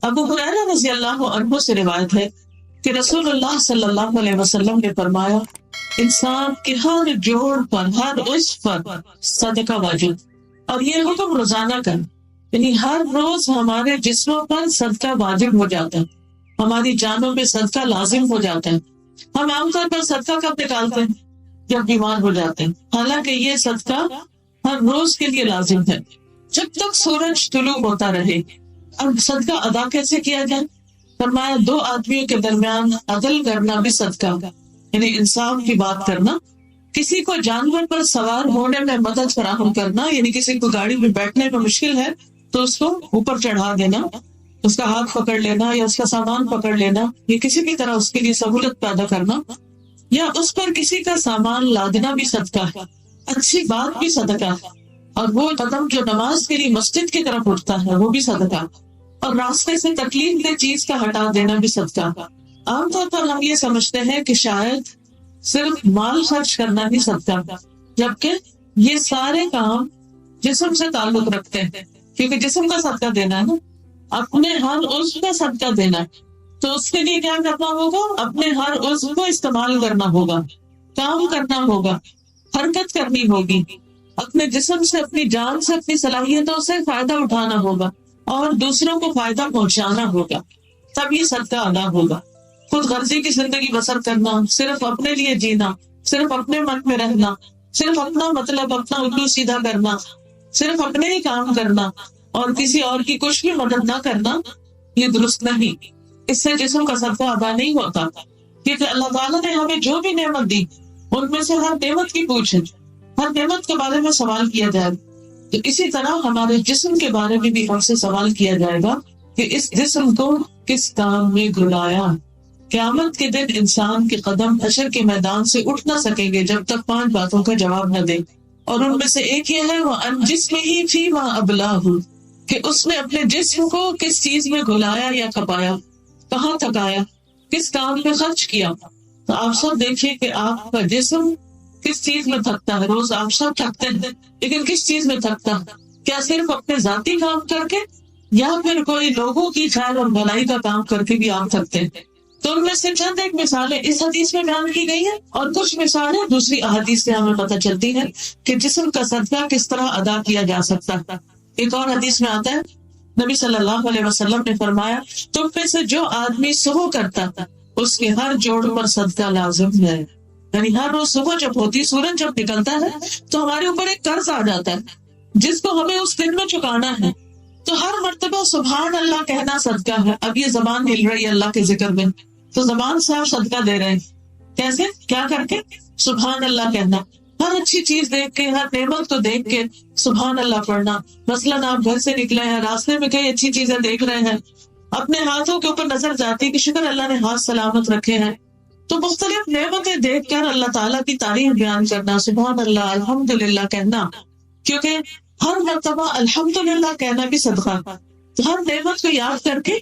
ابو ہریرہ رضی اللہ عنہ سے روایت ہے کہ رسول اللہ صلی اللہ علیہ وسلم نے فرمایا انسان کے ہر جوڑ پر، ہر عضو پر صدقہ واجب، اور یہ حکم روزانہ کا، یعنی ہر روز ہمارے جسموں پر صدقہ واجب ہو جاتا ہے، ہماری جانوں میں صدقہ لازم ہو جاتا ہے۔ ہم عام طور پر صدقہ کب نکالتے ہیں؟ جب بیمار ہو جاتے ہیں، حالانکہ یہ صدقہ ہر روز کے لیے لازم ہے جب تک سورج طلوع ہوتا رہے۔ اب صدقہ ادا کیسے کیا جائے؟ فرمایا 2 آدمیوں کے درمیان عدل کرنا بھی صدقہ، یعنی انصاف کی بات کرنا، کسی کو جانور پر سوار ہونے میں مدد فراہم کرنا، یعنی کسی کو گاڑی میں بیٹھنے میں مشکل ہے تو اس کو اوپر چڑھا دینا، اس کا ہاتھ پکڑ لینا یا اس کا سامان پکڑ لینا، یا کسی بھی طرح اس کے لیے سہولت پیدا کرنا، یا اس پر کسی کا سامان لادنا بھی صدقہ ہے، اچھی بات بھی صدقہ ہے، اور وہ قدم جو نماز کے لیے مسجد کی طرف اٹھتا ہے وہ بھی صدقہ، اور راستے سے تکلیف دہ چیز کا ہٹا دینا بھی صدقہ۔ عام طور پر ہم یہ سمجھتے ہیں کہ شاید صرف مال خرچ کرنا ہی صدقہ، جبکہ یہ سارے کام جسم سے تعلق رکھتے ہیں، کیونکہ جسم کا صدقہ دینا ہے نا، اپنے ہر عضو کا صدقہ دینا ہے، تو اس کے لیے کیا کرنا ہوگا؟ اپنے ہر عضو کو استعمال کرنا ہوگا، کام کرنا ہوگا، حرکت کرنی ہوگی، اپنے جسم سے، اپنی جان سے، اپنی صلاحیتوں سے فائدہ اٹھانا ہوگا اور دوسروں کو فائدہ پہنچانا ہوگا، تب یہ صدقہ ادا ہوگا۔ خود غرضی کی زندگی بسر کرنا، صرف اپنے لیے جینا، صرف اپنے من میں رہنا، صرف اپنا مطلب، اپنا الو سیدھا کرنا، صرف اپنے ہی کام کرنا اور کسی اور کی کچھ بھی مدد نہ کرنا، یہ درست نہیں۔ اس سے جسم کا صدقہ ادا نہیں ہوتا، کیونکہ اللہ تعالیٰ نے ہمیں جو بھی نعمت دی ان میں سے ہر نعمت کی پوچھ ہے، ہر نعمت کے بارے میں سوال کیا جائے، تو اسی طرح ہمارے جسم کے بارے میں بھی ہم سے سوال کیا جائے گا کہ اس جسم کو کس کام میں گھلایا۔ قیامت کے دن انسان کے قدم حشر کے میدان سے اٹھ نہ سکیں گے جب تک 5 باتوں کا جواب نہ دے، اور ان میں سے ایک یہ ہے وَأَنْ جِسْمِهِ فِيمَا أَبْلَاهُ، کہ اس نے اپنے جسم کو کس چیز میں گھلایا یا کھپایا، کہاں تھکایا، کس کام میں خرچ کیا۔ تو آپ سب دیکھیے کہ آپ کا جسم کس چیز میں تھکتا ہے۔ روز آپ سب تھکتے ہیں، لیکن کس چیز میں تھکتا ہے؟ کیا صرف اپنے ذاتی کام کر کے، یا پھر کوئی لوگوں کی خیر اور بھلائی کا کام کر کے بھی آپ تھکتے ہیں؟ تو ان میں سے چند ایک مثالیں اس حدیث میں بیان کی گئی ہیں، اور کچھ مثالیں دوسری احادیث سے ہمیں پتہ چلتی ہیں کہ جسم کا صدقہ کس طرح ادا کیا جا سکتا ہے۔ ایک اور حدیث میں آتا ہے، نبی صلی اللہ علیہ وسلم نے فرمایا تم میں سے جو آدمی صبح کرتا اس کے ہر جوڑ پر صدقہ لازم ہے، یعنی ہر روز صبح جب ہوتی، سورج جب نکلتا ہے تو ہمارے اوپر ایک قرض آ جاتا ہے جس کو ہمیں اس دن میں چکانا ہے، تو ہر مرتبہ سبحان اللہ کہنا صدقہ ہے۔ اب یہ زبان ہل رہی ہے اللہ کے ذکر میں، تو زبان سے آپ صدقہ دے رہے ہیں، کیسے؟ کیا کر کے؟ سبحان اللہ کہنا، ہر اچھی چیز دیکھ کے، ہر نعمت کو دیکھ کے سبحان اللہ پڑھنا۔ مثلاً آپ گھر سے نکلے ہیں، راستے میں کئی اچھی چیزیں دیکھ رہے ہیں، اپنے ہاتھوں کے اوپر نظر جاتی کہ شکر اللہ نے ہاتھ سلامت رکھے ہیں، تو مختلف نعمتیں دیکھ کر اللہ تعالیٰ کی تعریف بیان کرنا، سبحان اللہ، الحمدللہ کہنا، کیونکہ ہر مرتبہ الحمدللہ کہنا بھی صدقہ، تو ہر نعمت کو یاد کر کے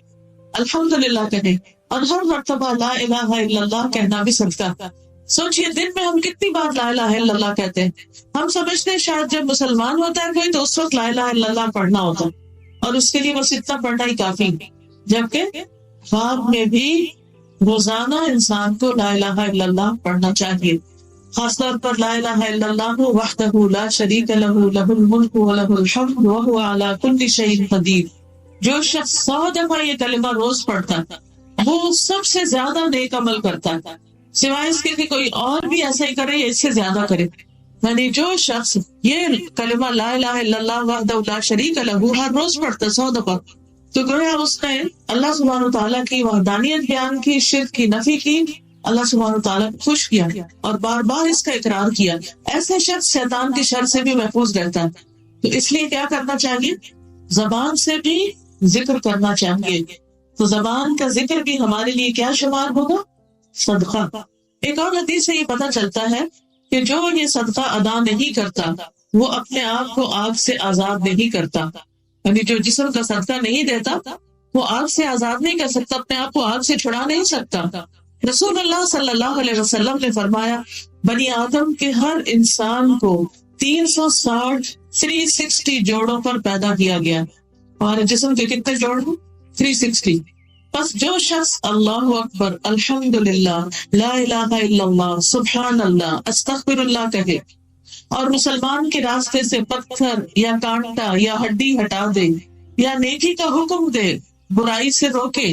الحمدللہ کہیں، اور ہر مرتبہ لا الہ الا اللہ کہنا بھی صدقہ۔ سوچئے دن میں ہم کتنی بار لا الہ الا اللہ کہتے ہیں۔ ہم سمجھتے ہیں شاید جب مسلمان ہوتا ہے کوئی تو اس وقت لا الہ الا اللہ پڑھنا ہوتا ہے، اور اس کے لیے بس اتنا پڑھنا ہی کافی، جبکہ خواب میں بھی روزانہ انسان کو لا الہ الا اللہ پڑھنا چاہیے، خاص طور پر لا الہ الا اللہ وحدہ لا شریک لہ لہ الملک ولہ الحمد وہو علی کل شیء قدیر۔ جو شخص 100 دفعہ یہ کلمہ روز پڑھتا ہے وہ سب سے زیادہ نیک عمل کرتا ہے، سوائے اس کے کہ کوئی اور بھی ایسا ہی کرے یا اس سے زیادہ کرے۔ یعنی جو شخص یہ کلمہ لا الہ الا اللہ وحدہ لا شریک لہ ہر روز پڑھتا 100 دفعہ، تو گویا اس نے اللہ سبحانہ تعالیٰ کی وحدانیت بیان کی، شرک کی نفی کی، اللہ سبحانہ تعالیٰ کو خوش کیا اور بار بار اس کا اقرار کیا۔ ایسے شخص شیطان کی شر سے بھی محفوظ رہتا ہے۔ تو اس لیے کیا کرنا چاہیے؟ زبان سے بھی ذکر کرنا چاہیے۔ تو زبان کا ذکر بھی ہمارے لیے کیا شمار ہوگا؟ صدقہ۔ ایک اور حدیث سے یہ پتہ چلتا ہے کہ جو یہ صدقہ ادا نہیں کرتا وہ اپنے آپ کو آگ سے آزاد نہیں کرتا، یعنی جو جسم کا صدقہ نہیں دیتا وہ آگ سے آزاد نہیں کر سکتا، اپنے آپ کو آگ سے چھڑا نہیں سکتا۔ رسول اللہ صلی اللہ علیہ وسلم نے فرمایا بنی آدم کے ہر انسان کو 360 جوڑوں پر پیدا کیا گیا۔ ہمارے جسم کے کتنے جوڑ ہیں؟ 360. بس جو شخص اللہ اکبر، الحمدللہ، لا الہ الا اللہ، سبحان اللہ، استغفر اللہ کہے اور مسلمان کے راستے سے پتھر یا کانٹا یا ہڈی ہٹا دے یا نیکی کا حکم دے، برائی سے روکے،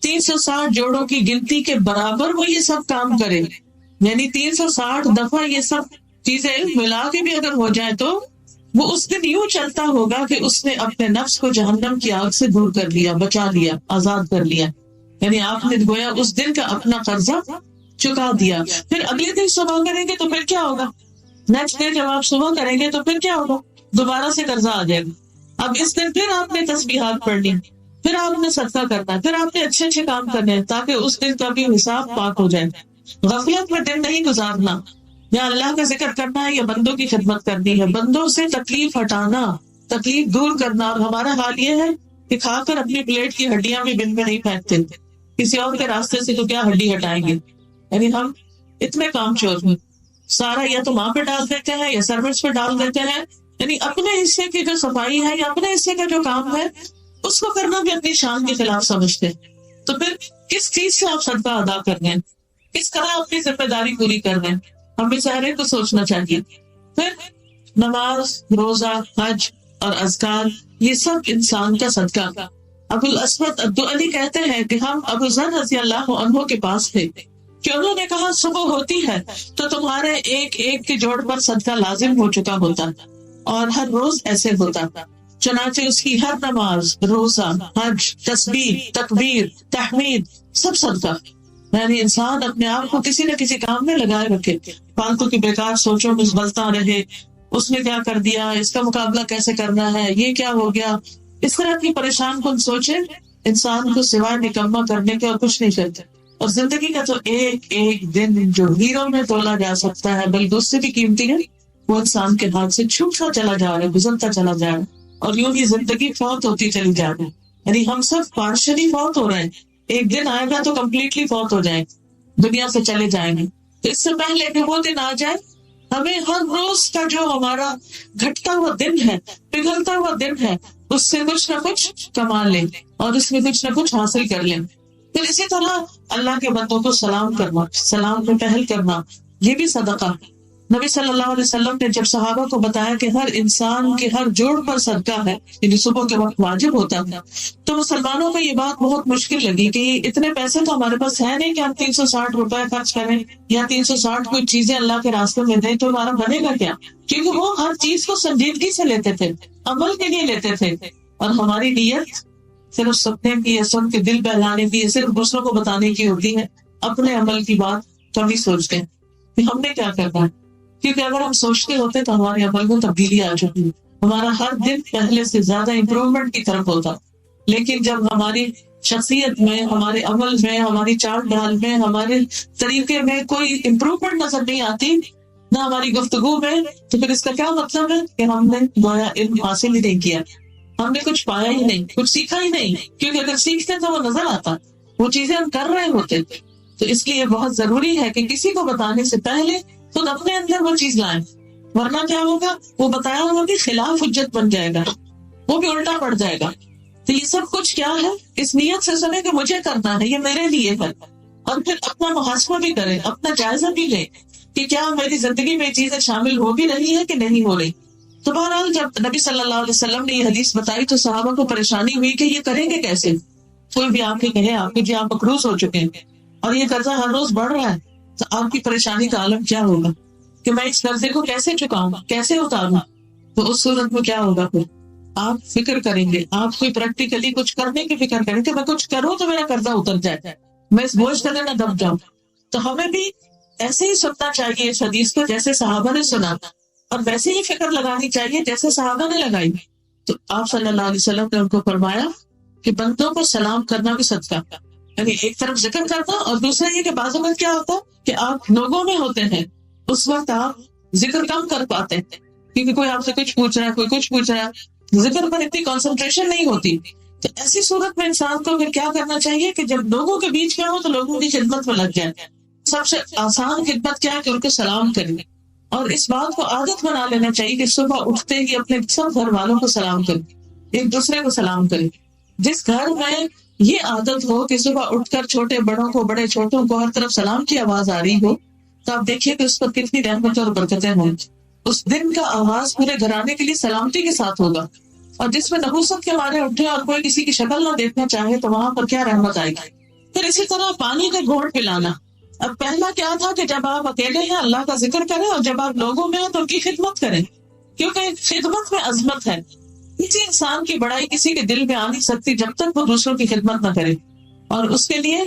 360 جوڑوں کی گنتی کے برابر وہ یہ سب کام کرے، یعنی 360 دفعہ یہ سب چیزیں ملا کے بھی اگر ہو جائے تو وہ اس دن یوں چلتا ہوگا کہ اس نے اپنے نفس کو جہنم کی آگ سے دور کر لیا، بچا لیا، آزاد کر لیا، یعنی آپ نے گویا اس دن کا اپنا قرضہ چکا دیا۔ پھر اگلے دن صبح کریں گے تو پھر کیا ہوگا؟ نیکسٹ ڈے جب آپ صبح کریں گے تو پھر کیا ہوگا؟ دوبارہ سے قرضہ آ جائے گا۔ اب اس دن پھر آپ نے تسبیحات پڑھنی، پھر آپ نے صدقہ کرنا ہے، پھر آپ نے اچھے اچھے کام کرنے ہیں تاکہ اس دن کا بھی حساب پاک ہو جائے۔ غفلت میں دن نہیں گزارنا، یا اللہ کا ذکر کرنا ہے یا بندوں کی خدمت کرنی ہے، بندوں سے تکلیف ہٹانا، تکلیف دور کرنا۔ اور ہمارا حال یہ ہے کہ کھا کر اپنی پلیٹ کی ہڈیاں بھی بن میں نہیں پھینکتے، کسی اور کے راستے سے تو کیا ہڈی ہٹائیں گے؟ یعنی ہم اتنے کام چور ہیں، سارا یا تو ماں پہ ڈال دیتے ہیں یا سروس پہ ڈال دیتے ہیں، یعنی اپنے حصے کی جو صفائی ہے یا اپنے حصے کا جو کام ہے اس کو کرنا بھی اپنی شان کے خلاف سمجھتے ہیں۔ تو پھر کس چیز سے آپ صدقہ ادا کر رہے ہیں، کس طرح اپنی ذمہ داری پوری کر رہے ہیں، ہمیں سارے کو سوچنا چاہیے۔ پھر نماز، روزہ، حج اور اذکار، یہ سب انسان کا صدقہ۔ ابو الاسود الدؤلی کہتے ہیں کہ ہم ابو ذر رضی اللہ عنہ کے پاس تھے کہ انہوں نے کہا صبح ہوتی ہے تو تمہارے ایک ایک کے جوڑ پر صدقہ لازم ہو چکا ہوتا اور ہر روز ایسے ہوتا، چنانچہ اس کی ہر نماز، روزہ، حج، تسبیح، تکبیر، تحمید سب صدقہ۔ یعنی انسان اپنے آپ کو کسی نہ کسی کام میں لگائے رکھے، فالتو کی بیکار سوچوں میں بلتا رہے، اس نے کیا کر دیا، اس کا مقابلہ کیسے کرنا ہے، یہ کیا ہو گیا، اس طرح کی پریشان کن سوچے انسان کو سوائے نکما کرنے کے اور کچھ نہیں کرتے۔ اور زندگی کا تو ایک ایک دن جو ہیروں میں تولا جا سکتا ہے بلکہ اس سے بھی قیمتی ہے، وہ انسان کے ہاتھ سے چھوٹتا چلا جا رہا ہے، گزرتا چلا جا رہا ہے، اور یوں ہی زندگی فوت ہوتی چلی جا رہی ہے۔ یعنی ہم سب پارشلی فوت ہو رہے ہیں، ایک دن آئے گا تو کمپلیٹلی فوت ہو جائیں، دنیا سے چلے جائیں گے۔ تو اس سے پہلے کہ وہ دن آ جائے، ہمیں ہر روز کا جو ہمارا گھٹتا ہوا دن ہے، پگھلتا ہوا دن ہے، اس سے کچھ نہ کچھ کما لیں اور اس میں کچھ نہ کچھ حاصل کر لیں۔ پھر اسی طرح اللہ کے بندوں کو سلام کرنا، سلام میں پہل کرنا، یہ بھی صدقہ۔ نبی صلی اللہ علیہ وسلم نے جب صحابہ کو بتایا کہ ہر انسان کے ہر جوڑ پر صدقہ ہے، یعنی صبح کے وقت واجب ہوتا ہے، تو مسلمانوں کو یہ بات بہت مشکل لگی کہ اتنے پیسے تو ہمارے پاس ہے نہیں کہ ہم 360 روپے خرچ کریں یا 360 کوئی چیزیں اللہ کے راستے میں دیں، تو ہمارا بنے گا کیا؟ کیونکہ وہ ہر چیز کو سنجیدگی سے لیتے تھے، عمل کے لیے لیتے تھے، اور ہماری نیت صرف سپنے کی ہے، سن کے دل بہلانے کی ہے، صرف دوسروں کو بتانے کی ہوتی ہے، اپنے عمل کی بات کبھی سوچتے ہیں کہ ہم نے کیا کرنا ہے۔ کیونکہ اگر ہم سوچتے ہوتے تو ہمارے عمل میں تبدیلی آ جاتی، ہمارا ہر دن پہلے سے زیادہ امپروومنٹ کی طرف ہوتا۔ لیکن جب ہماری شخصیت میں، ہمارے عمل میں، ہماری چال ڈھال میں، ہمارے طریقے میں کوئی امپروومنٹ نظر نہیں آتی، نہ ہماری گفتگو میں، تو پھر اس کا کیا مطلب ہے کہ ہم نے گویا علم حاصل ہی نہیں کیا، ہم نے کچھ پایا ہی نہیں، کچھ سیکھا ہی نہیں۔ کیونکہ اگر سیکھتے تو وہ نظر آتا، وہ چیزیں ہم کر رہے ہوتے۔ تو اس لیے بہت ضروری ہے کہ کسی کو بتانے سے پہلے خود اپنے اندر وہ چیز لائیں، ورنہ کیا ہوگا، وہ بتایا ہوا بھی خلاف حجت بن جائے گا، وہ بھی الٹا پڑ جائے گا۔ تو یہ سب کچھ کیا ہے، اس نیت سے سنے کہ مجھے کرنا ہے، یہ میرے لیے ہے، اور پھر اپنا محاسبہ بھی کریں، اپنا جائزہ بھی لیں کہ کیا میری زندگی میں یہ چیزیں شامل ہو بھی رہی ہے کہ نہیں ہو رہی۔ تو بہرحال جب نبی صلی اللہ علیہ وسلم نے یہ حدیث بتائی تو صحابہ کو پریشانی ہوئی کہ یہ کریں گے کیسے۔ کوئی بھی آپ کے کہے آپ کے جی آپ مقروض ہو چکے ہیں اور یہ قرضہ ہر روز بڑھ رہا ہے، تو آپ کی پریشانی کا عالم کیا ہوگا کہ میں اس قرضے کو کیسے چکاؤں، کیسے اتاروں۔ تو اس صورت میں کیا ہوگا، پھر آپ فکر کریں گے، آپ کوئی پریکٹیکلی کچھ کرنے کی فکر کریں کہ میں کچھ کروں تو میرا قرضہ اتر جائے، میں اس بوجھ تلے نہ دب جاؤں۔ تو ہمیں بھی ایسے ہی سننا چاہیے اس حدیث کو جیسے صحابہ نے سنا، اور ویسے ہی فکر لگانی چاہیے جیسے صحابہ نے لگائی۔ تو آپ صلی اللہ علیہ وسلم نے ان کو فرمایا کہ بندوں کو سلام کرنا بھی صدقہ، یعنی ایک طرف ذکر کرنا، اور دوسرا یہ کہ بعض اوقات کیا ہوتا ہے کہ آپ لوگوں میں ہوتے ہیں، اس وقت آپ ذکر کم کر پاتے ہیں کیونکہ کوئی آپ سے کچھ پوچھ رہا ہے، کوئی کچھ پوچھ رہا ہے، ذکر پر اتنی کنسنٹریشن نہیں ہوتی۔ تو ایسی صورت میں انسان کو پھر کیا کرنا چاہیے کہ جب لوگوں کے بیچ میں ہو تو لوگوں کی خدمت میں لگ جائے۔ سب سے آسان خدمت کیا ہے کہ ان کو سلام کریں، اور اس بات کو عادت بنا لینا چاہیے کہ صبح اٹھتے ہی اپنے سب گھر والوں کو سلام کریں، ایک دوسرے کو سلام کریں۔ جس گھر میں یہ عادت ہو کہ صبح اٹھ کر چھوٹے بڑوں کو، بڑے چھوٹوں کو ہر طرف سلام کی آواز آ رہی ہو، تو آپ دیکھیے کہ اس پر کتنی رحمت اور برکتیں ہوں گی. اس دن کا آغاز پورے گھرانے کے لیے سلامتی کے ساتھ ہوگا. اور جس میں نحوست کے مارے اٹھے اور کوئی کسی کی شکل نہ دیکھنا چاہے تو وہاں پر کیا رحمت آئے گی. پھر اسی طرح پانی کا گھونٹ پلانا. اب پہلا کیا تھا کہ جب آپ اکیلے ہیں اللہ کا ذکر کریں، اور جب آپ لوگوں میں ہیں تو ان کی خدمت کریں، کیونکہ خدمت میں عظمت ہے. کسی انسان کی بڑائی کسی کے دل میں آ نہیں سکتی جب تک وہ دوسروں کی خدمت نہ کرے. اور اس کے لیے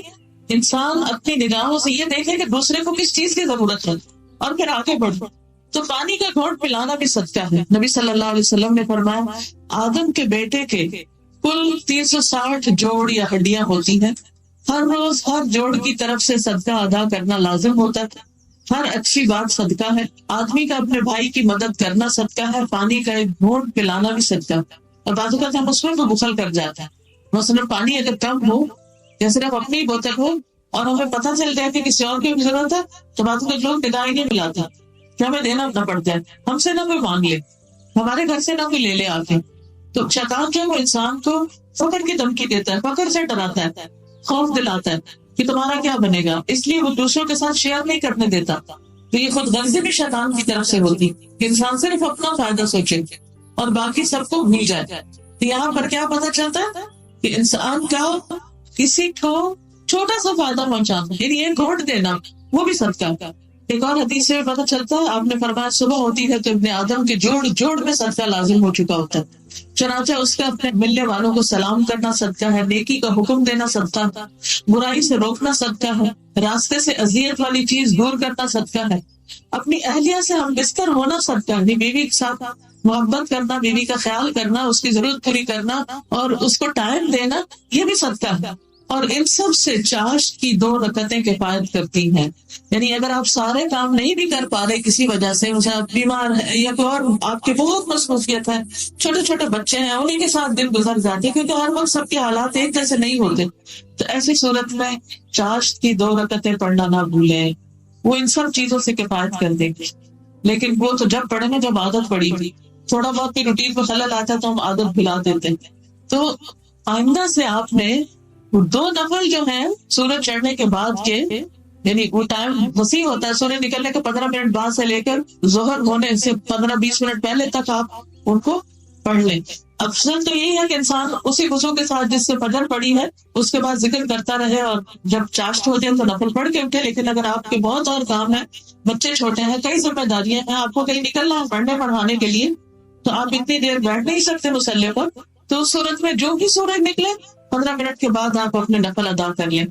انسان اپنی نگاہوں سے یہ دیکھے کہ دوسرے کو کس چیز کی ضرورت ہے اور پھر آگے بڑھے. تو پانی کا گھونٹ پلانا بھی صدقہ ہے. نبی صلی اللہ علیہ وسلم نے فرمایا آدم کے بیٹے کے کل 360 جوڑ یا ہڈیاں ہوتی ہیں. ہر روز ہر جوڑ کی طرف سے صدقہ ادا کرنا لازم ہوتا ہے. ہر اچھی بات صدقہ ہے. آدمی کا اپنے بھائی کی مدد کرنا صدقہ ہے. پانی کا ایک گھونٹ پلانا بھی صدقہ ہے. اور بعض اوقات ہم اس میں تو بخل کر جاتا ہے. مثلا پانی اگر کم ہو یا صرف اپنی بوتل ہو اور ہمیں پتہ چل جائے کہ کسی اور کی بھی ضرورت ہے تو بعض اوقات لوگ نگاہ نہیں ملاتے کہ ہمیں دینا نہ پڑتا ہے. ہم سے نہ کوئی مانگ لے، ہمارے گھر سے نہ کوئی لے لے آ کے. تو شیطان جو ہے وہ انسان کو فقر کی دھمکی دیتا ہے، فقر سے ڈراتا ہے، خوف دلاتا ہے کہ تمہارا کیا بنے گا. اس لیے وہ دوسروں کے ساتھ شیئر نہیں کرنے دیتا. تو یہ خود غرضی بھی شیطان کی طرف سے ہوتی کہ انسان صرف اپنا فائدہ سوچے اور باقی سب کو بھول جائے. تو یہاں پر کیا پتہ چلتا ہے کہ انسان کا کسی کو چھوٹا سا فائدہ پہنچانا، یعنی ایک گھونٹ دینا، وہ بھی صدقہ کا. ایک اور حدیث سے پتہ چلتا ہے، آپ نے فرمایا صبح ہوتی ہے تو ابن آدم کے جوڑ جوڑ میں صدقہ لازم ہو چکا ہوتا ہے. چنانچہ اس کا اپنے ملنے والوں کو سلام کرنا صدقہ ہے، نیکی کا حکم دینا صدقہ ہے، برائی سے روکنا صدقہ ہے، راستے سے اذیت والی چیز دور کرنا صدقہ ہے، اپنی اہلیہ سے ہم بستر ہونا صدقہ ہے، بیوی کے ساتھ محبت کرنا، بیوی کا خیال کرنا، اس کی ضرورت پوری کرنا اور اس کو ٹائم دینا، یہ بھی صدقہ ہے. اور ان سب سے چاشت کی 2 رکعتیں کفایت کرتی ہیں. یعنی اگر آپ سارے کام نہیں بھی کر پا رہے کسی وجہ سے، اسے آپ بیمار ہیں یا کوئی اور آپ کی بہت مصروفیت ہے، چھوٹے چھوٹے بچے ہیں، انہیں کے ساتھ دن گزر جاتے ہیں کیونکہ ہر وقت سب کے حالات ایک جیسے نہیں ہوتے، تو ایسی صورت میں چاشت کی 2 رکعتیں پڑھنا نہ بھولیں. وہ ان سب چیزوں سے کفایت کر دیں گے. لیکن وہ تو جب پڑھے نا جب عادت پڑی ہوئی، تھوڑا بہت بھی روٹین میں خلل آتا ہے تو ہم عادت بھلا دیتے ہیں. تو آئندہ سے آپ نے 2 نفل جو ہیں سورج چڑھنے کے بعد کے، یعنی وہ ٹائم وسیع ہوتا ہے، سورج نکلنے کے 15 منٹ بعد سے لے کر ظہر ہونے سے 15-20 منٹ پہلے تک آپ ان کو پڑھ لیں. افضل تو یہی ہے کہ انسان اسی وضو کے ساتھ جس سے فجر پڑی ہے اس کے بعد ذکر کرتا رہے اور جب چاشت ہو جائے تو نفل پڑھ کے اٹھے. لیکن اگر آپ کے بہت اور کام ہیں، بچے چھوٹے ہیں، کئی ذمہ داریاں ہیں، آپ کو کہیں نکلنا ہے پڑھنے پڑھانے کے لیے، تو آپ اتنی دیر بیٹھ نہیں سکتے مصلی پر. تو اس صورت میں جو بھی سورج نکلے 15 منٹ کے بعد آپ اپنے نفل ادا کر لیں.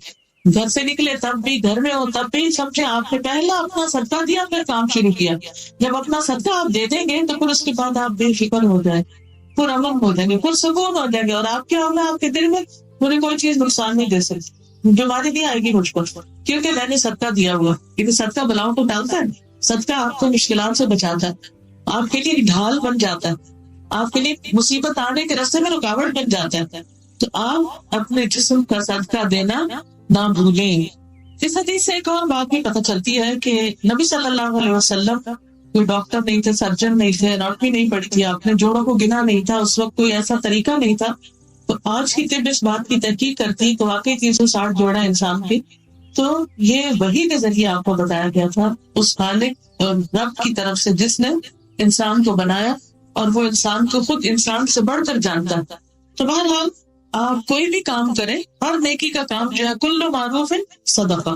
گھر سے نکلے تب بھی، گھر میں ہو تب بھی، سمجھے آپ نے پہلا اپنا صدقہ دیا پھر کام شروع کیا. جب اپنا صدقہ آپ دے دیں گے تو پھر اس کے بعد آپ بے فکر ہو جائیں، پرامن ہو جائیں گے، پرسکون ہو جائیں گے. اور آپ کیا ہوگا، آپ کے دل میں مجھے کوئی چیز نقصان نہیں دے سکتی، بیماری نہیں آئے گی مجھ پر، کیونکہ میں نے صدقہ دیا ہوا. کیونکہ صدقہ بلاؤں کو ڈالتا ہے، صدقہ آپ کو مشکلات سے بچاتا ہے، آپ کے لیے ڈھال بن جاتا ہے، آپ کے لیے مصیبت آنے کے راستے میں رکاوٹ بن جاتا ہے. تو آپ اپنے جسم کا صدقہ دینا نہ بھولیں. اس حدیث سے ایک اور بات بھی پتہ چلتی ہے کہ نبی صلی اللہ علیہ وسلم کوئی ڈاکٹر نہیں تھے، سرجن نہیں تھے، اناٹمی نہیں پڑھی تھی، آپ نے جوڑوں کو گنا نہیں تھا، اس وقت کوئی ایسا طریقہ نہیں تھا. تو آج کی طب اس بات کی تحقیق کرتی تو واقعی 360 جوڑا انسان کی. تو یہ وحی کے ذریعے آپ کو بتایا گیا تھا اس خالق رب کی طرف سے جس نے انسان کو بنایا اور وہ انسان کو خود انسان سے بڑھ کر جانتا تھا. تو بہرحال آپ کوئی بھی کام کریں، ہر نیکی کا کام جو ہے کل معروف صدقہ.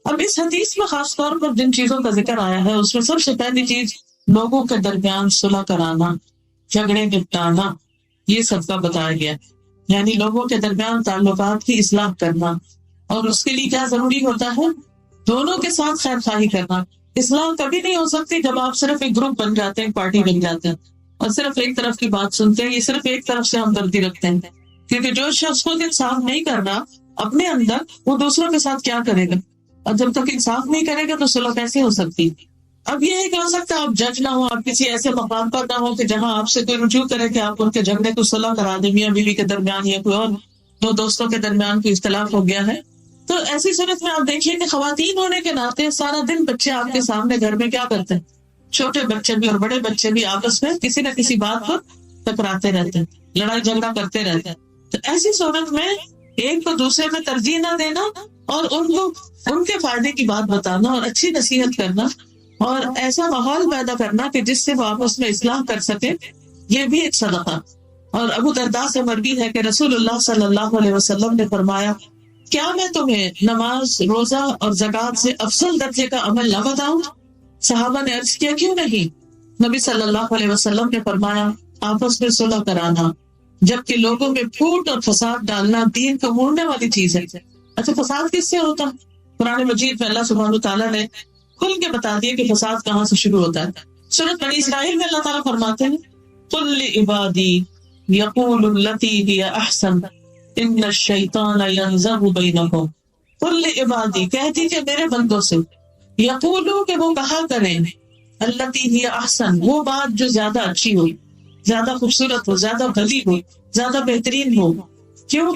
اب اس حدیث میں خاص طور پر جن چیزوں کا ذکر آیا ہے اس میں سب سے پہلی چیز لوگوں کے درمیان صلح کرانا، جھگڑے نپٹانا، یہ صدقہ بتایا گیا. یعنی لوگوں کے درمیان تعلقات کی اصلاح کرنا. اور اس کے لیے کیا ضروری ہوتا ہے، دونوں کے ساتھ خیر خواہی کرنا. اصلاح کبھی نہیں ہو سکتی جب آپ صرف ایک گروپ بن جاتے ہیں، پارٹی بن جاتے ہیں اور صرف ایک طرف کی بات سنتے ہیں، یہ صرف ایک طرف سے ہمدردی رکھتے ہیں. کیونکہ جو شخص خود انصاف نہیں کرنا اپنے اندر، وہ دوسروں کے ساتھ کیا کرے گا؟ اور جب تک انصاف نہیں کرے گا تو صلح کیسے ہو سکتی؟ اب یہ ہے کہ ہو سکتا ہے آپ جج نہ ہو، آپ کسی ایسے مقام پر نہ ہو کہ جہاں آپ سے کوئی رجوع کرے کہ آپ ان کے جھگڑے کو صلح کرا دیں، میاں بیوی کے درمیان یا کوئی اور 2 دوستوں کے درمیان کوئی اختلاف ہو گیا ہے. تو ایسی صورت میں آپ دیکھیے کہ خواتین ہونے کے ناطے سارا دن بچے آپ کے سامنے گھر میں کیا کرتے ہیں، چھوٹے بچے بھی اور بڑے بچے بھی آپس میں کسی نہ کسی بات پر ٹکراتے رہتے ہیں، لڑائی جھگڑا کرتے رہتے ہیں. تو ایسی صورت میں ایک تو دوسرے میں ترجیح نہ دینا، اور ان کے فائدے کی بات بتانا اور اچھی نصیحت کرنا اور ایسا ماحول پیدا کرنا کہ جس سے وہ آپس میں اصلاح کر سکے، یہ بھی ایک صدقہ۔ اور ابو درداء سے مروی ہے کہ رسول اللہ صلی اللہ علیہ وسلم نے فرمایا، کیا میں تمہیں نماز، روزہ اور زکوٰۃ سے افضل درجے کا عمل نہ بتاؤں؟ صحابہ نے عرض کیا، کیوں نہیں؟ نبی صلی اللہ علیہ وسلم نے فرمایا، آپس میں صلح کرانا، جبکہ لوگوں میں پھوٹ اور فساد ڈالنا دین کو موڑنے والی چیز ہے۔ اچھا، فساد کس سے ہوتا ہے؟ قرآن مجید میں اللہ سبحانہ تعالیٰ نے کھل کے بتا دیا کہ فساد کہاں سے شروع ہوتا ہے۔ سورۃ بنی اسرائیل میں اللہ تعالیٰ فرماتے ہیں، قل لعبادی یقولوا التی ہی احسن ان الشیطان ینزغ بینہم۔ قل لعبادی، کہہ دیجیے میرے بندوں سے، یقولوا کہ وہ کہا کریں، التی ہی احسن، وہ بات جو زیادہ اچھی ہو، زیادہ خوبصورت ہو، زیادہ بھلی ہو، زیادہ بہترین ہو۔ کیوں؟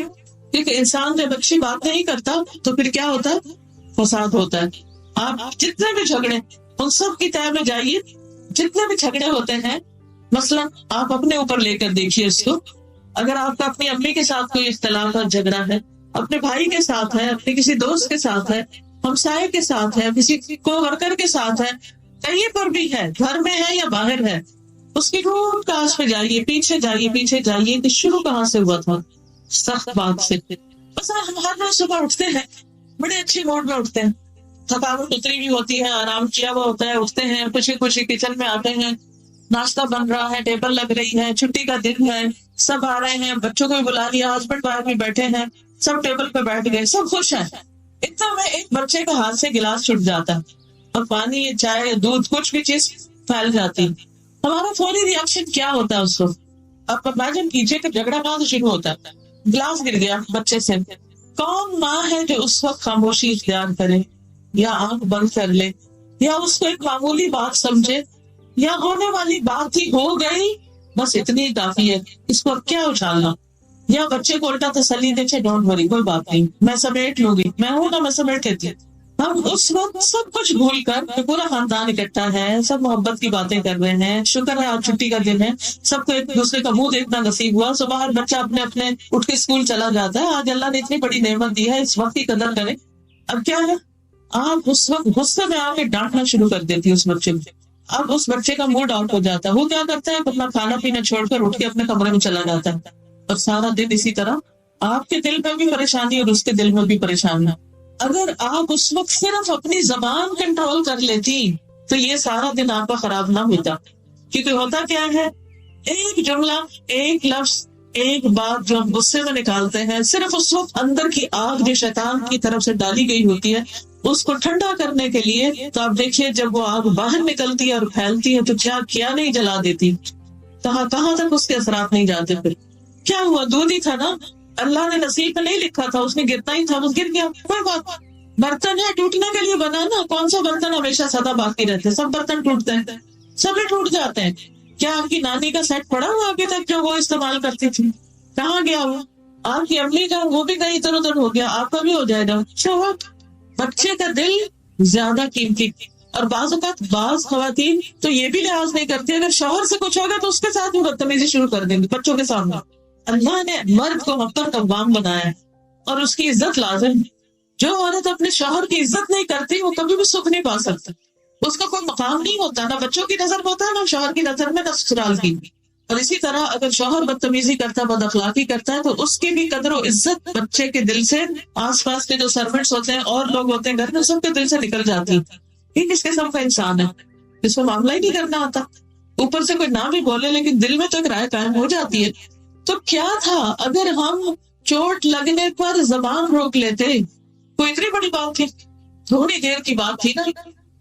کیونکہ انسان جب اچھی بات نہیں کرتا تو پھر کیا ہوتا ہے؟ فساد ہوتا ہے۔ آپ جتنے بھی جھگڑے ان سب کی تہہ میں جائیے، جتنے بھی جھگڑے ہوتے ہیں، مثلا آپ اپنے اوپر لے کر دیکھیے اس کو، اگر آپ کا اپنی امی کے ساتھ کوئی اختلاف اور جھگڑا ہے، اپنے بھائی کے ساتھ ہے، اپنے کسی دوست کے ساتھ ہے، ہمسائے کے ساتھ ہے، کسی کو ورکر کے ساتھ ہے، کہیں پر بھی ہے، گھر میں ہے یا باہر ہے، اس کی روٹ کاش پہ جائیے، پیچھے جائیے، پیچھے جائیے کہ شروع کہاں سے ہوا تھا؟ سخت بات سے۔ بس ہم ہر روز صبح اٹھتے ہیں، بڑے اچھی موڈ میں اٹھتے ہیں، تھکاوٹ اتری بھی ہوتی ہے، آرام کیا ہوا ہوتا ہے، اٹھتے ہیں خوشی خوشی، کچن میں آتے ہیں، ناشتہ بن رہا ہے، ٹیبل لگ رہی ہے، چھٹی کا دن ہے، سب آ رہے ہیں، بچوں کو بھی بلا لیا، ہسبینڈ وائف بھی بیٹھے ہیں، سب ٹیبل پہ بیٹھ گئے، سب خوش ہیں۔ اتنا میں ایک بچے کا ہاتھ سے گلاس چھوٹ جاتا ہے اور پانی، چائے، دودھ، کچھ بھی چیز پھیل جاتی، ہمارا فوری ری ایکشن کیا ہوتا ہے اس وقت؟ آپ امیجن کیجئے کہ جھگڑا کہاں سے شروع ہوتا ہے؟ گلاس گر گیا بچے سے، کون ماں ہے جو اس وقت خاموشی اختیار کرے یا آنکھ بند کر لے یا اس کو ایک معمولی بات سمجھے یا ہونے والی بات ہی ہو گئی بس اتنی ہی کافی ہے، اس کو کیا اچھالنا؟ یا بچے کو الٹا تسلی دے، ڈونٹ وری، کوئی بات نہیں، میں سمیٹ لوں گی، میں ہوں نا، میں سمیٹ لیتی ہوں۔ ہم اس وقت سب کچھ بھول کر، پورا خاندان اکٹھا ہے، سب محبت کی باتیں کر رہے ہیں، شکر ہے آج چھٹی کا دن ہے، سب کو ایک دوسرے کا منہ دیکھنا نصیب ہوا، صبح ہر بچہ اپنے اپنے اٹھ کے اسکول چلا جاتا ہے، آج اللہ نے اتنی بڑی نعمت دی ہے، اس وقت کی قدر کریں۔ اب کیا ہے، آپ اس وقت غصے میں آ کے ڈانٹنا شروع کر دیتی اس بچے کو، اب اس بچے کا موڈ آؤٹ ہو جاتا ہے، وہ کیا کرتا ہے، اپنا کھانا پینا چھوڑ کر اٹھ کے اپنے کمرے میں چلا جاتا ہے، اور سارا دن اسی طرح آپ کے دل میں بھی پریشانی اور اس کے دل میں بھی پریشانی۔ اگر آپ اس وقت صرف اپنی زبان کنٹرول کر لیتی تو یہ سارا دن آپ کا خراب نہ ہوتا، کیونکہ ہوتا کیا ہے، ایک جملہ، ایک لفظ، ایک بات جو ہم غصے میں نکالتے ہیں، صرف اس وقت اندر کی آگ جو شیطان کی طرف سے ڈالی گئی ہوتی ہے اس کو ٹھنڈا کرنے کے لیے، تو آپ دیکھیے جب وہ آگ باہر نکلتی ہے اور پھیلتی ہے تو کیا نہیں جلا دیتی، کہاں تک اس کے اثرات نہیں جاتے۔ پھر کیا ہوا، دودھ ہی تھا نا، اللہ نے نصیب میں نہیں لکھا تھا، اس نے گرنا ہی تھا، بس گر گیا، کوئی بات۔ برتن ہے، ٹوٹنے کے لیے بنا نا، کون سا برتن ہمیشہ سدا باقی رہتے ہیں؟ سب برتن ٹوٹتے ہیں، سبھی ٹوٹ جاتے ہیں۔ کیا آپ کی نانی کا سیٹ پڑا ہوا ابھی تک جو وہ استعمال کرتی تھی؟ کہاں گیا وہ؟ آپ کی امی کا وہ بھی کہیں ادھر ادھر ہو گیا، آپ کا بھی ہو جائے گا۔ بچے کا دل زیادہ قیمتی، اور بعض اوقات بعض خواتین تو یہ بھی لحاظ نہیں کرتی، اگر شوہر سے کچھ ہوگا تو اس کے ساتھ بھی بدتمیزی شروع کر دیں گے بچوں کے سامنے۔ اللہ نے مرد کو حق پر قوام بنایا ہے اور اس کی عزت لازم ہے۔ جو عورت اپنے شوہر کی عزت نہیں کرتی وہ کبھی بھی سکھ نہیں پا سکتا، اس کا کوئی مقام نہیں ہوتا، نہ بچوں کی نظر میں ہوتا ہے، نہ شوہر کی نظر میں، نہ سسرال کی۔ اور اسی طرح اگر شوہر بدتمیزی کرتا ہے، بد اخلاقی کرتا ہے، تو اس کی بھی قدر و عزت بچے کے دل سے، آس پاس کے جو سرونٹس ہوتے ہیں اور لوگ ہوتے ہیں گھر میں، سب کے دل سے نکل جاتی ہے۔ یہ کس قسم کا انسان ہے جس کو معاملہ ہی نہیں کرنا آتا، اوپر سے کوئی نہ بھی بولے لیکن دل میں تو ایک رائے قائم ہو جاتی ہے۔ تو کیا تھا اگر ہم چوٹ لگنے پر زبان روک لیتے؟ کوئی اتنی بڑی بات تھی؟ تھوڑی دیر کی بات تھی نا،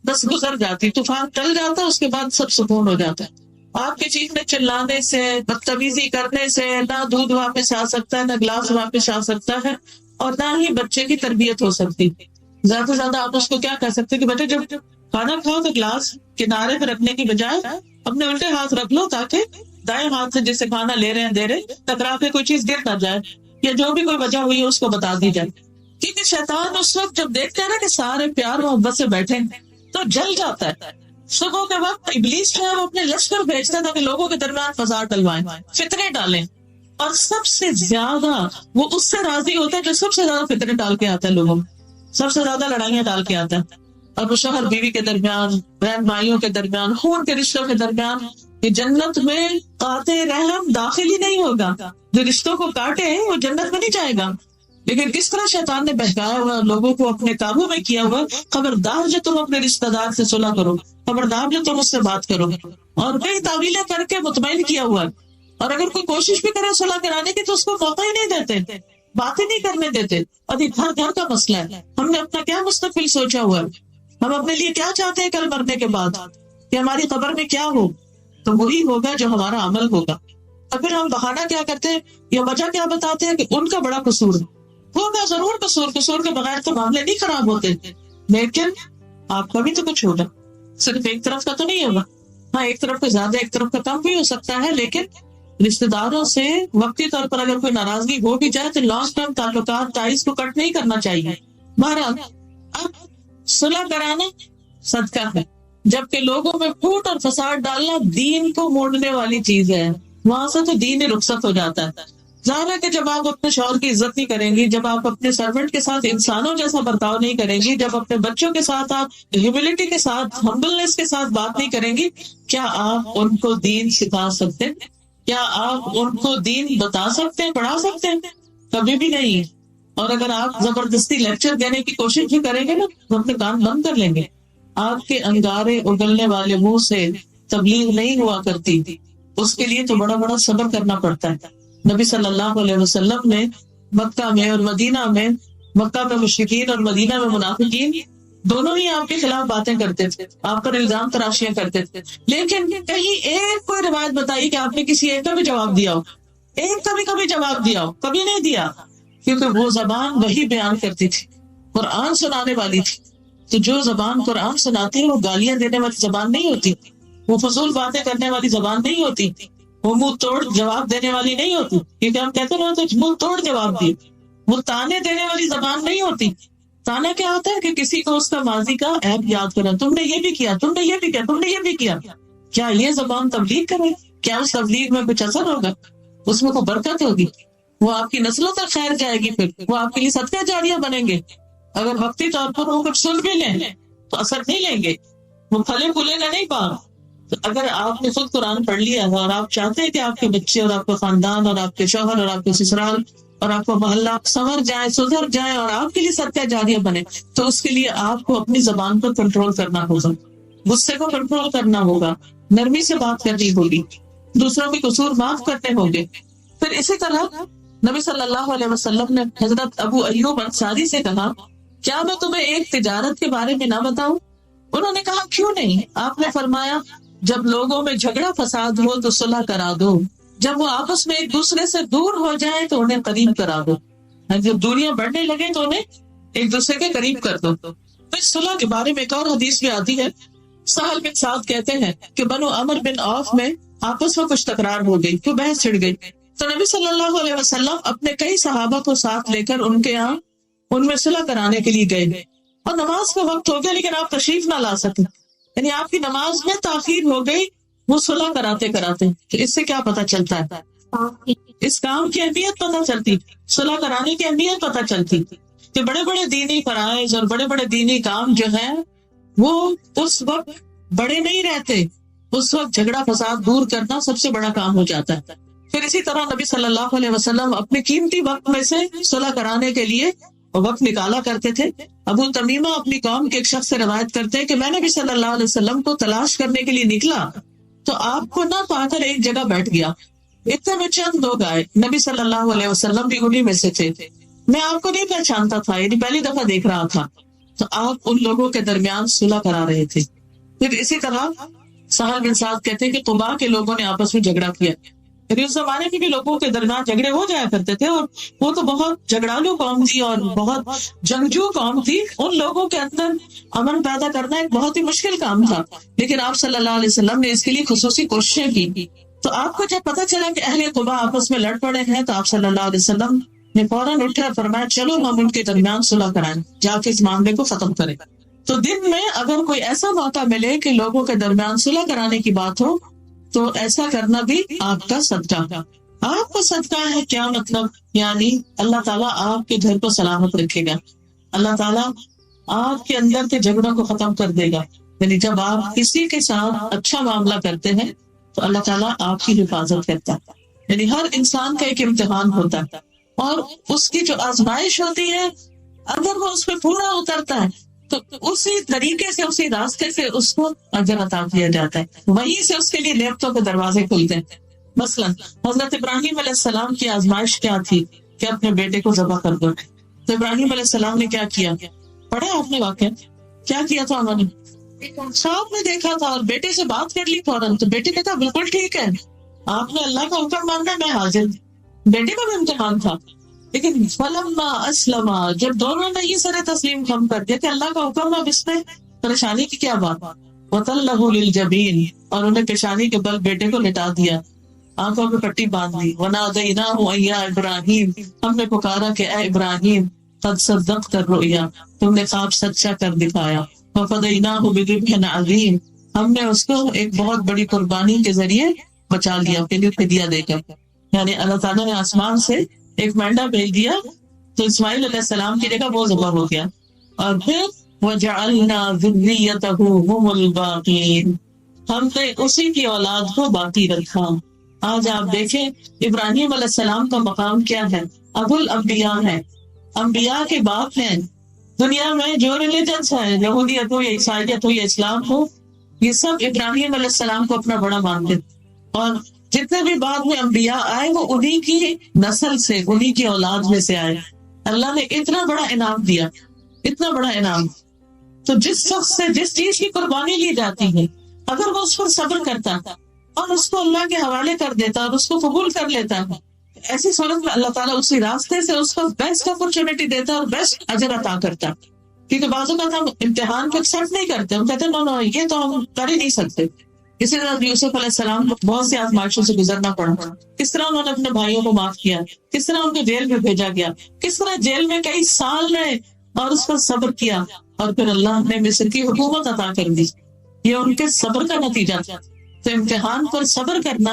بس گزر جاتی، طوفان ٹل جاتا، اس کے بعد سب سکون ہو جاتا ہے۔ آپ کے چیخنے چلانے سے، بدتمیزی کرنے سے نہ دودھ واپس آ سکتا ہے، نہ گلاس واپس آ سکتا ہے، اور نہ ہی بچے کی تربیت ہو سکتی۔ زیادہ سے زیادہ آپ اس کو کیا کہہ سکتے کہ بیٹے جب کھانا کھاؤ تو گلاس کنارے پہ رکھنے کی بجائے اپنے الٹے ہاتھ رکھ لو، تاکہ دائیں ہاتھ سے جسے کھانا لے رہے ہیں دے رہے، ٹکرا کے کوئی چیز گر نہ جائے، یا جو بھی کوئی وجہ ہوئی ہے اس کو بتا دی جائے۔ کیونکہ شیطان اس وقت جب دیکھتا ہے نا کہ سارے پیار محبت سے بیٹھے تو جل جاتا ہے۔ صبح کے وقت ابلیس جو ہے وہ اپنے لشکر بھیجتا تھا کہ لوگوں کے درمیان فساد ڈلوائیں، فتنے ڈالیں، اور سب سے زیادہ وہ اس سے راضی ہوتا ہے جو سب سے زیادہ فتنے ڈال کے آتا ہے لوگوں میں، سب سے زیادہ لڑائیاں ڈال کے آتا ہے. اور وہ شوہر بیوی کے درمیان، بہن بھائیوں کے درمیان، خون کے رشتوں کے درمیان. یہ جنت میں قاطع رحم داخل ہی نہیں ہوگا. جو رشتوں کو کاٹے وہ جنت میں نہیں جائے گا. لیکن کس طرح شیطان نے بہکایا ہوا لوگوں کو اپنے قابو میں کیا ہوا. خبردار جو تم اپنے رشتہ دار سے صلح کرو، خبردار جو تم اس سے بات کرو، اور کئی تعویلیں کر کے مطمئن کیا ہوا. اور اگر کوئی کوشش بھی کرے صلح کرانے کی تو اس کو موقع ہی نہیں دیتے، باتیں نہیں کرنے دیتے. اور یہ گھر گھر کا مسئلہ ہے. ہم نے اپنا کیا مستقبل سوچا ہوا ہے، ہم اپنے لیے کیا چاہتے ہیں کل مرنے کے بعد، کہ ہماری قبر میں کیا ہو. تو وہی ہوگا جو ہمارا عمل ہوگا. اور پھر ہم بہانہ کیا کرتے ہیں یا وجہ کیا بتاتے ہیں کہ ان کا بڑا قصور ہے. ہوگا ضرور قصور کے بغیر تو معاملے نہیں خراب ہوتے، لیکن آپ کا بھی تو کچھ ہوگا. صرف ایک طرف کا تو نہیں ہوگا. ہاں، ایک طرف کا زیادہ ایک طرف کا کم بھی ہو سکتا ہے، لیکن رشتے داروں سے وقتی طور پر اگر کوئی ناراضگی ہو بھی جائے تو لانگ ٹرم تعلقات ٹائز کو کٹ نہیں کرنا چاہیے. بہرحال اب صلح کرانا صدقہ ہے، جبکہ لوگوں میں پھوٹ اور فساد ڈالنا دین کو موڑنے والی چیز ہے. وہاں سے تو دین رخصت ہو جاتا ہے. ظاہر ہے کہ جب آپ اپنے شوہر کی عزت نہیں کریں گی، جب آپ اپنے سرونٹ کے ساتھ انسانوں جیسا برتاؤ نہیں کریں گی، جب اپنے بچوں کے ساتھ آپ ہیوملٹی کے ساتھ، ہمبلنس کے ساتھ بات نہیں کریں گی، کیا آپ ان کو دین سکھا سکتے ہیں؟ کیا آپ ان کو دین بتا سکتے ہیں، پڑھا سکتے ہیں؟ کبھی بھی نہیں. اور اگر آپ زبردستی لیکچر دینے کی کوشش بھی کریں گے نا تو اپنے کان بند کر لیں گے. آپ کے انگارے اگلنے والے منہ سے تبلیغ نہیں ہوا کرتی. اس کے لیے تو بڑا بڑا صبر کرنا پڑتا ہے. نبی صلی اللہ علیہ وسلم نے مکہ میں اور مدینہ میں، مکہ میں مشرکین اور مدینہ میں منافقین دونوں ہی آپ کے خلاف باتیں کرتے تھے، آپ پر الزام تراشیاں کرتے تھے. لیکن کہیں ایک کوئی روایت بتائی کہ آپ نے کسی ایک کا بھی جواب دیا ہو، ایک کا بھی کبھی جواب دیا ہو؟ کبھی نہیں دیا. کیونکہ وہ زبان وہی بیان کرتی تھی، قرآن سنانے والی تھی. تو جو زبان قرآن سناتی ہے وہ گالیاں دینے والی زبان نہیں ہوتی، وہ فضول باتیں کرنے والی زبان نہیں ہوتی، وہ منہ توڑ جواب دینے والی نہیں ہوتی. کیونکہ ہم کہتے ہیں تو منہ توڑ جواب دیے. وہ تانے دینے والی زبان نہیں ہوتی. تانا کیا ہوتا ہے کہ کسی کو اس کا ماضی کا عیب یاد کرنا، تم نے یہ بھی کیا، تم نے یہ بھی کیا، تم نے یہ بھی کیا. کیا یہ زبان تبلیغ کرے؟ کیا اس تبلیغ میں کچھ اثر ہوگا؟ اس میں کوئی برکت ہوگی؟ وہ آپ کی نسلوں تک خیر جائے گی، پھر وہ آپ کے لیے صدقہ جاریہ بنیں گے. اگر وقتی طور پر وہ کچھ سن بھی لیں تو اثر نہیں لیں گے، وہ پھلے پھولے گا نہیں باغ. تو اگر آپ نے خود قرآن پڑھ لیا ہے اور آپ چاہتے ہیں کہ آپ کے بچے اور آپ کا خاندان اور آپ کے شوہر اور آپ کے سسرال اور آپ کا محلہ سنور جائے، سدھر جائے اور آپ کے لیے صدقہ جاریہ بنے، تو اس کے لیے آپ کو اپنی زبان کو کنٹرول کرنا ہوگا، غصے کو کنٹرول کرنا ہوگا، نرمی سے بات کرنی ہوگی، دوسروں کے قصور معاف کرنے ہوں گے. پھر اسی طرح نبی صلی اللہ علیہ وسلم نے حضرت ابو ایوب انصاری سے کہا، کیا میں تمہیں ایک تجارت کے بارے میں نہ بتاؤں؟ انہوں نے کہا کیوں نہیں؟ آپ نے فرمایا، جب لوگوں میں جھگڑا فساد ہو تو صلح کرا دو، جب وہ آپس میں ایک دوسرے سے دور ہو جائے تو انہیں قریب کرا دو، جب دوریاں بڑھنے لگے تو انہیں ایک دوسرے کے قریب کر دو. تو اس صلح کے بارے میں ایک اور حدیث بھی آتی ہے. سہل بن سعد کہتے ہیں کہ بنو عمر بن عوف میں آپس میں کچھ تکرار ہو گئی، تو بحث چھڑ گئی. تو نبی صلی اللہ علیہ وسلم اپنے کئی صحابہ کو ساتھ لے کر ان کے یہاں ان میں صلح کرانے کے لیے گئے، اور نماز کا وقت ہو گیا لیکن آپ تشریف نہ لا سکے، یعنی آپ کی نماز میں تاخیر ہو گئی وہ صلح کراتے کراتے. اس سے کیا پتہ چلتا ہے؟ اس کام کی اہمیت پتہ چلتی، صلح کرانے کی اہمیت پتہ چلتی کہ بڑے بڑے دینی فرائض اور بڑے بڑے دینی کام جو ہیں وہ اس وقت بڑے نہیں رہتے، اس وقت جھگڑا فساد دور کرنا سب سے بڑا کام ہو جاتا ہے. پھر اسی طرح نبی صلی اللہ علیہ وسلم اپنے قیمتی وقت میں سے صلح کرانے کے لیے وقت نکالا کرتے تھے. ابو تمیمہ اپنی قوم کے ایک شخص سے روایت کرتے ہیں کہ میں نبی صلی اللہ علیہ وسلم کو تلاش کرنے کے لیے نکلا تو آپ کو نہ پا کر ایک جگہ بیٹھ گیا. اتنے میں چند لوگ آئے، نبی صلی اللہ علیہ وسلم بھی انہی میں سے تھے. میں آپ کو نہیں پہچانتا تھا، یعنی پہلی دفعہ دیکھ رہا تھا. تو آپ ان لوگوں کے درمیان صلح کرا رہے تھے. پھر اسی طرح سہل بن سعد کہتے ہیں کہ قباء کے لوگوں نے آپس میں جھگڑا کیا. یعنی اس زمانے کے بھی لوگوں کے درمیان جھگڑے ہو جایا کرتے تھے، اور وہ تو بہت جھگڑالو قوم تھی اور بہت جنگجو قوم تھی. ان لوگوں کے اندر امن پیدا کرنا ایک بہت ہی مشکل کام تھا، لیکن آپ صلی اللہ علیہ وسلم نے اس کے لیے خصوصی کوششیں کی. تو آپ کو جب پتہ چلا کہ اہل قباء آپس میں لڑ پڑے ہیں تو آپ صلی اللہ علیہ وسلم نے فوراً اٹھا اور فرمایا چلو ہم ان کے درمیان صلح کرائیں، جا کے اس معاملے کو ختم کریں. تو دن میں اگر کوئی ایسا موقع ملے کہ لوگوں کے درمیان صلح کرانے کی بات ہو تو ایسا کرنا بھی آپ کا صدقہ. آپ کا صدقہ ہے کیا مطلب؟ یعنی اللہ تعالیٰ آپ کے گھر کو سلامت رکھے گا، اللہ تعالیٰ آپ کے اندر کے جھگڑوں کو ختم کر دے گا. یعنی جب آپ کسی کے ساتھ اچھا معاملہ کرتے ہیں تو اللہ تعالیٰ آپ کی حفاظت کرتا ہے. یعنی ہر انسان کا ایک امتحان ہوتا ہے، اور اس کی جو آزمائش ہوتی ہے اگر وہ اس پہ پورا اترتا ہے تو اسی طریقے سے اسی راستے سے اس کو اجر عطا کیا جاتا ہے، وہیں سے اس کے لیے نعمتوں کے دروازے کھلتے ہیں. مثلا حضرت ابراہیم علیہ السلام کی آزمائش کیا تھی کہ اپنے بیٹے کو ذبح کر دو. تو ابراہیم علیہ السلام نے کیا کیا؟ پڑھا آپ نے واقعہ کیا کیا تھا؟ انہوں نے خواب میں دیکھا تھا اور بیٹے سے بات کر لی فوراً. تو بیٹے نے کہا بالکل ٹھیک ہے، آپ نے اللہ کا حکم ماننا، میں حاضر. بیٹے کا بھی امتحان تھا، لیکن فلما اسلما، جب دونوں نے یہ سارے تسلیم کم کر دیا کہ اللہ کا حکم، اب اس میں پریشانی کی کیا بات. وَتَلَّهُ لِلْجَبِينِ، اور انہیں پیشانی کے بل بیٹے کو لٹا دیا، آنکھوں میں پٹی باندھ دی. وَنَادَيْنَاهُ أَن يَا إِبْرَاهِيمُ، ہم نے پکارا کہ اے ابراہیم، قد صدقت الرؤیا، تم نے خواب سچا کر دکھایا. وَفَدَيْنَاهُ بِذِبْحٍ عَظِيمٍ، ہم نے اس کو ایک بہت بڑی قربانی کے ذریعے بچا لیا، فدیہ دے کر. یعنی اللہ تعالیٰ نے آسمان سے ایک مینڈا بھیج دیا تو اسماعیل علیہ السلام کی جگہ وہ ذبح ہو گیا. اور پھر وَجَعَلْنَا ذُرِّيَّتَهُ هُمُ الْبَاقِينَ، ہم نے اسی کی اولاد کو باقی رکھا. آج آپ دیکھیں ابراہیم علیہ السلام کا مقام کیا ہے، ابو الانبیاء ہے، انبیاء کے باپ ہیں. دنیا میں جو ریلیجنس ہے، یہودیت ہو یا عیسائیت ہو یا اسلام ہو، یہ سب ابراہیم علیہ السلام کو اپنا بڑا مانتے. اور جتنے بھی بعد میں انبیاء آئے وہ انہی کی نسل سے، انہی کی اولاد میں سے آئے. اللہ نے اتنا بڑا انعام دیا، اتنا بڑا انعام. تو جس شخص سے جس چیز کی قربانی لی جاتی ہے، اگر وہ اس پر صبر کرتا اور اس کو اللہ کے حوالے کر دیتا اور اس کو قبول کر لیتا ہے، ایسی صورت میں اللہ تعالیٰ اسی راستے سے اس کو بیسٹ اپرچونٹی دیتا اور بیسٹ اجر عطا کرتا. کیونکہ بعض اوقات ہم امتحان کو ایکسپٹ نہیں کرتے، ہم کہتے ہیں نو یہ تو ہم کر ہی نہیں سکتے. اسی طرح یوسف علیہ السلام کو بہت سی آزمائشوں سے گزرنا پڑا. کس طرح انہوں نے اپنے بھائیوں کو معاف کیا، کس طرح ان کو جیل میں بھیجا گیا، کس طرح جیل میں کئی سال رہے اور اس پر صبر کیا، اور پھر اللہ نے مصر کی حکومت عطا کر دی. یہ ان کے صبر کا نتیجہ تھا. تو امتحان پر صبر کرنا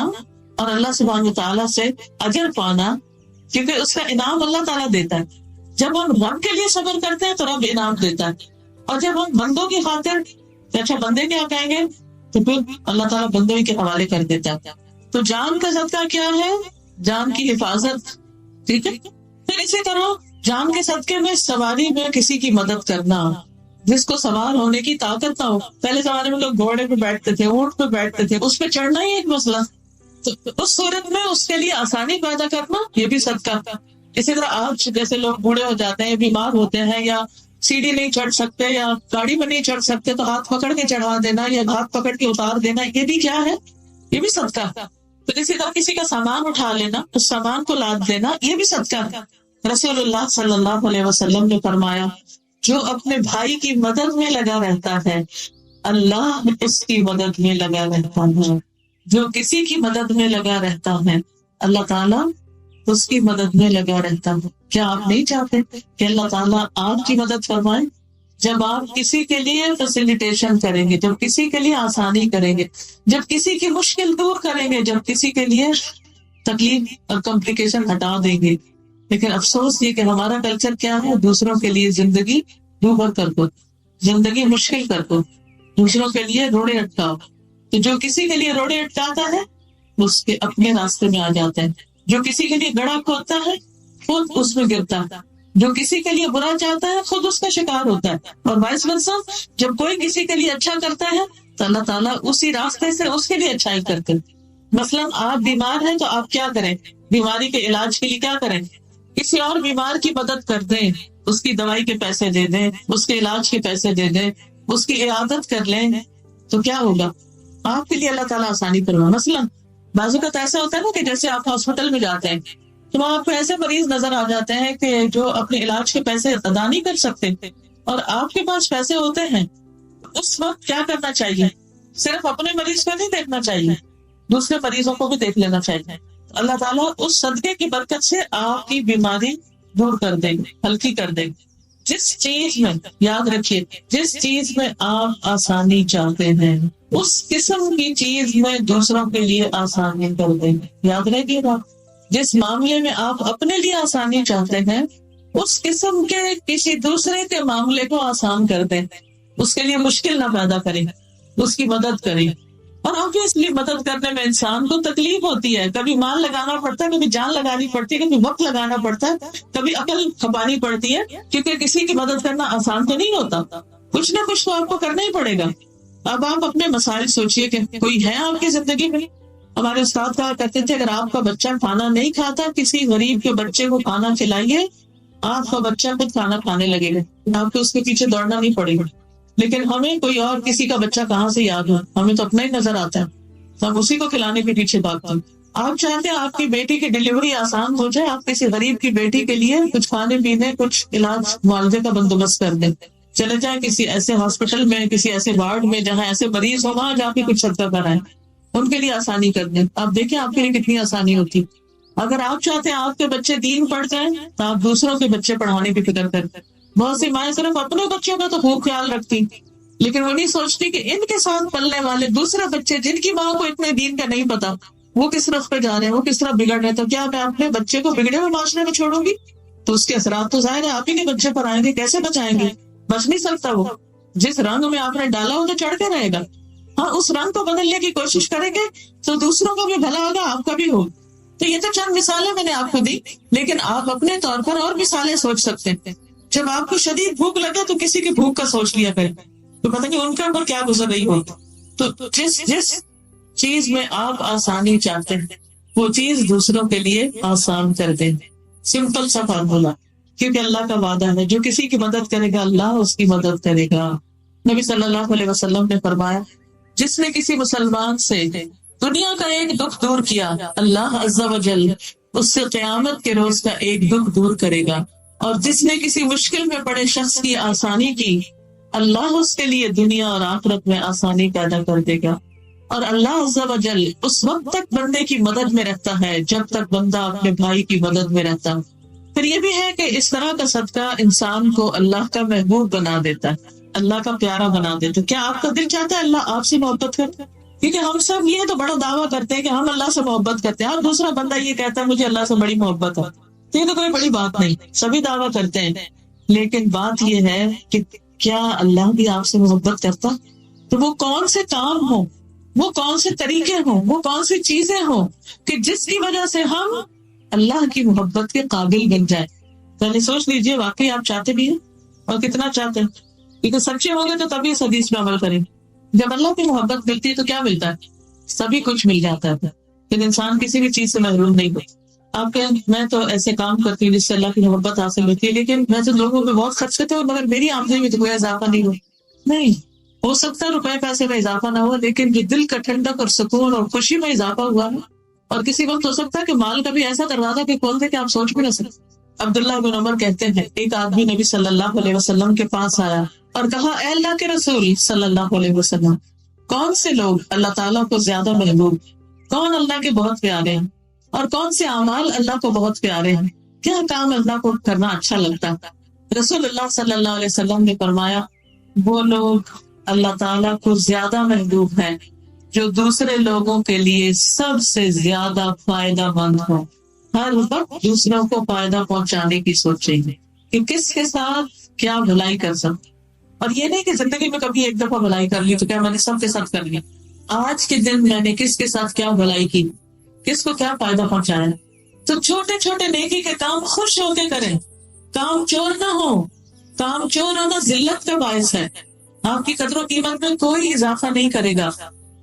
اور اللہ سبحانہ وتعالیٰ سے اجر پانا، کیونکہ اس کا انعام اللہ تعالیٰ دیتا ہے. جب ہم رب کے لیے صبر کرتے ہیں تو رب انعام دیتا ہے، اور جب ہم بندوں کی خاطر اچھا بندے کیا کہیں گے تو پھر اللہ تعالیٰ بندوں کے حوالے کر دیتا ہے. تو جان کا صدقہ کیا ہے؟ جان کی حفاظت. ٹھیک ہے. پھر اسی طرح جان کے صدقے میں سواری میں کسی کی مدد کرنا، جس کو سوار ہونے کی طاقت نہ ہو. پہلے زمانے میں لوگ گھوڑے پہ بیٹھتے تھے، اونٹ پہ بیٹھتے تھے، اس پہ چڑھنا ہی ایک مسئلہ. تو اس صورت میں اس کے لیے آسانی پیدا کرنا یہ بھی صدقہ. اسی طرح آج جیسے لوگ بوڑھے ہو جاتے ہیں، بیمار ہوتے ہیں، یا سیڑھی نہیں چڑھ سکتے یا گاڑی میں نہیں چڑھ سکتے، تو ہاتھ پکڑ کے چڑھا دینا یا ہاتھ پکڑ کے اتار دینا، یہ بھی کیا ہے؟ یہ بھی صدقہ. تو اسی طرح کسی کا سامان اٹھا لینا، اس سامان کو لاد دینا، یہ بھی صدقہ. رسول اللہ صلی اللہ علیہ وسلم نے فرمایا جو اپنے بھائی کی مدد میں لگا رہتا ہے اللہ اس کی مدد میں لگا رہتا ہے. جو کسی کی مدد میں لگا رہتا ہے اللہ تعالیٰ اس کی مدد میں لگا رہتا ہے. کیا آپ نہیں چاہتے کہ اللہ تعالیٰ آپ کی مدد فرمائے؟ جب آپ کسی کے لیے فیسیلیٹیشن کریں گے، جب کسی کے لیے آسانی کریں گے، جب کسی کی مشکل دور کریں گے، جب کسی کے لیے تکلیف اور کمپلیکیشن ہٹا دیں گے. لیکن افسوس یہ کہ ہمارا کلچر کیا ہے، دوسروں کے لیے زندگی دوبھر کر دو، زندگی مشکل کر دو، دوسروں کے لیے روڑے اٹکاؤ. تو جو کسی کے لیے روڑے اٹکاتا ہے اس کے اپنے راستے میں آ جاتا ہے. جو کسی کے لیے گڑھا کھودتا ہے خود اس میں گرتا ہے. جو کسی کے لیے برا چاہتا ہے خود اس کا شکار ہوتا ہے. اور وائس ورسا، جب کوئی کسی کے لیے اچھا کرتا ہے تو اللہ تعالیٰ اسی راستے سے اس کے لیے اچھائی کرتے ہیں. مثلا آپ بیمار ہیں تو آپ کیا کریں؟ بیماری کے علاج کے لیے کیا کریں؟ کسی اور بیمار کی مدد کر دیں، اس کی دوائی کے پیسے دے دیں، اس کے علاج کے پیسے دے دیں، اس کی عیادت کر لیں. تو کیا ہوگا؟ آپ کے لیے اللہ تعالیٰ آسانی کروا. مثلا بعض اوقات ایسا ہوتا ہے نا کہ جیسے آپ ہاسپٹل میں جاتے ہیں تو وہاں آپ کو ایسے مریض نظر آ جاتے ہیں کہ جو اپنے علاج کے پیسے ادا نہیں کر سکتے، اور آپ کے پاس پیسے ہوتے ہیں. اس وقت کیا کرنا چاہیے؟ صرف اپنے مریض کو نہیں دیکھنا چاہیے، دوسرے مریضوں کو بھی دیکھ لینا چاہیے. اللہ تعالیٰ اس صدقے کی برکت سے آپ کی بیماری دور کر دیں گے، ہلکی کر دیں گے. جس چیز میں، یاد رکھیے، جس چیز میں آپ آسانی چاہتے ہیں اس قسم کی چیز میں دوسروں کے لیے آسانی کر دیں گے. یاد رکھیے گا. جس معاملے میں آپ اپنے لیے آسانی چاہتے ہیں اس قسم کے کسی دوسرے کے معاملے کو آسان کر دیں، اس کے لیے مشکل نہ پیدا کریں، اس کی مدد کریں۔ اور آبویسلی مدد کرنے میں انسان کو تکلیف ہوتی ہے، کبھی مال لگانا پڑتا ہے، کبھی جان لگانی پڑتی ہے، کبھی وقت لگانا پڑتا ہے، کبھی عقل کھپانی پڑتی ہے، کیونکہ کسی کی مدد کرنا آسان تو نہیں ہوتا، کچھ نہ کچھ تو آپ کو کرنا ہی پڑے گا۔ اب آپ اپنے مسائل سوچئے کہ کوئی ہے آپ کی زندگی میں۔ ہمارے استاد کہا کرتے تھے اگر آپ کا بچہ کھانا نہیں کھاتا، کسی غریب کے بچے کو کھانا کھلائیے، آپ کا بچہ خود کھانا کھانے لگے گا، آپ کو اس کے پیچھے دوڑنا نہیں پڑے گا۔ لیکن ہمیں کوئی اور کسی کا بچہ کہاں سے یاد ہو، ہمیں تو اپنا ہی نظر آتا ہے، تو ہم اسی کو کھلانے کے پیچھے بھاگتے ہیں۔ آپ چاہتے ہیں آپ کی بیٹی کی ڈلیوری آسان ہو جائے، آپ کسی غریب کی بیٹی کے لیے کچھ کھانے پینے، کچھ علاج معالجے کا بندوبست کر دیں، چلے جائیں کسی ایسے ہاسپٹل میں، کسی ایسے وارڈ میں جہاں ایسے مریض ہو، وہاں جا کے کچھ صدقہ کرائیں، ان کے لیے آسانی کر دیں۔ آپ دیکھیں آپ کے لیے کتنی آسانی ہوتی۔ اگر آپ چاہتے ہیں آپ کے بچے دین پڑھ جائیں تو آپ دوسروں کے بچے پڑھانے کی فکر کرتے۔ بہت سی مائیں صرف اپنے بچوں کا تو خوب خیال رکھتی، لیکن وہ نہیں سوچتی کہ ان کے ساتھ پلنے والے دوسرے بچے جن کی ماں کو اتنے دین کا نہیں پتا، وہ کس رخ پہ جا رہے ہیں، وہ کس طرح بگڑ رہے ہیں، تو کیا میں اپنے بچے کو بگڑے ہوئے معاشرے میں چھوڑوں گی؟ تو اس کے اثرات تو ظاہر ہے آپ ہی کے بچے پر آئیں گے، کیسے بچائیں گے؟ بچ نہیں سکتا وہ، جس رنگ میں آپ نے ڈالا ہو تو چڑھ کے رہے گا۔ ہاں اس رنگ کو بدلنے کی کوشش کریں گے تو دوسروں کا بھی بھلا ہوگا، آپ کا بھی ہو۔ تو یہ تو چند مثالیں میں نے آپ کو دی، لیکن آپ اپنے طور پر اور مثالیں سوچ سکتے ہیں۔ جب آپ کو شدید بھوک لگے تو کسی کی بھوک کا سوچ لیا کریں، تو پتہ نہیں ان کے اوپر کیا گزر رہی ہو۔ تو جس چیز میں آپ آسانی چاہتے ہیں وہ چیز دوسروں کے لیے آسان کر دیں۔ سمپل سا فارمولا، کیونکہ اللہ کا وعدہ ہے جو کسی کی مدد کرے گا اللہ اس کی مدد کرے گا۔ نبی صلی اللہ علیہ وسلم نے فرمایا جس نے کسی مسلمان سے دنیا کا ایک دکھ دور کیا، اللہ عز و جل اس سے قیامت کے روز کا ایک دکھ دور کرے گا، اور جس نے کسی مشکل میں پڑے شخص کی آسانی کی، اللہ اس کے لیے دنیا اور آخرت میں آسانی پیدا کر دے گا۔ اور اللہ عز و جل اس وقت تک بندے کی مدد میں رہتا ہے جب تک بندہ اپنے بھائی کی مدد میں رہتا۔ پھر یہ بھی ہے کہ اس طرح کا صدقہ انسان کو اللہ کا محبوب بنا دیتا ہے، اللہ کا پیارا بنا دیتا ہے۔ کیا آپ کا دل چاہتا ہے اللہ آپ سے محبت کرے؟ کیونکہ ہم سب یہ تو بڑا دعویٰ کرتے ہیں کہ ہم اللہ سے محبت کرتے ہیں، اور دوسرا بندہ یہ کہتا ہے مجھے اللہ سے بڑی محبت ہے، تو یہ تو کوئی بڑی بات نہیں، سبھی دعویٰ کرتے ہیں، لیکن بات یہ ہے کہ کیا اللہ بھی آپ سے محبت کرتا؟ تو وہ کون سے کام ہوں، وہ کون سے طریقے ہوں، وہ کون سی چیزیں ہوں کہ جس کی وجہ سے ہم اللہ کی محبت کے قابل بن جائیں۔ پہلے سوچ لیجئے واقعی آپ چاہتے بھی ہیں اور کتنا چاہتے ہیں، کیونکہ سچے ہوں گے تو تبھی اس حدیث پہ عمل کریں۔ جب اللہ کی محبت ملتی ہے تو کیا ملتا ہے؟ سبھی کچھ مل جاتا ہے، لیکن انسان کسی بھی چیز سے محروم نہیں ہوتا۔ آپ کہیں میں تو ایسے کام کرتی ہوں جس سے اللہ کی محبت حاصل ہوتی ہے، لیکن میں تو لوگوں پہ بہت خرچ کرتی ہوں مگر میری آمدنی میں تو کوئی اضافہ نہیں ہو۔ نہیں، ہو سکتا ہے روپے پیسے میں اضافہ نہ ہو، لیکن جو دل کا ٹھنڈک اور سکون اور خوشی میں اضافہ ہوا ہے، اور کسی وقت ہو سکتا ہے کہ مال کا بھی ایسا دروازہ کہ کھول دے کہ آپ سوچ بھی نہ سکتے۔ عبداللہ بن عمر کہتے ہیں ایک آدمی نبی صلی اللہ علیہ وسلم کے پاس آیا اور کہا اے اللہ کے رسول صلی اللہ علیہ وسلم، کون سے لوگ اللہ تعالیٰ کو زیادہ محبوب، کون اللہ کے بہت پیارے ہیں، اور کون سے اعمال اللہ کو بہت پیارے ہیں، کیا کام اللہ کو کرنا اچھا لگتا ہے؟ رسول اللہ صلی اللہ علیہ وسلم نے فرمایا وہ لوگ اللہ تعالیٰ کو زیادہ محبوب ہیں جو دوسرے لوگوں کے لیے سب سے زیادہ فائدہ مند ہوں، ہر وقت دوسروں کو فائدہ پہنچانے کی سوچیں گے کہ کس کے ساتھ کیا بھلائی کر سکتے۔ اور یہ نہیں کہ زندگی میں کبھی ایک دفعہ بھلائی کر لی تو کیا میں نے سب کے ساتھ کر لی، آج کے دن میں نے کس کے ساتھ کیا بھلائی کی، کس کو کیا فائدہ پہنچایا۔ تو چھوٹے چھوٹے نیکی کے کام خوش ہو کے کریں، کام چور نہ ہو، کام چور ہونا ذلت کا باعث ہے، آپ کی قدر و قیمت میں کوئی اضافہ نہیں کرے گا،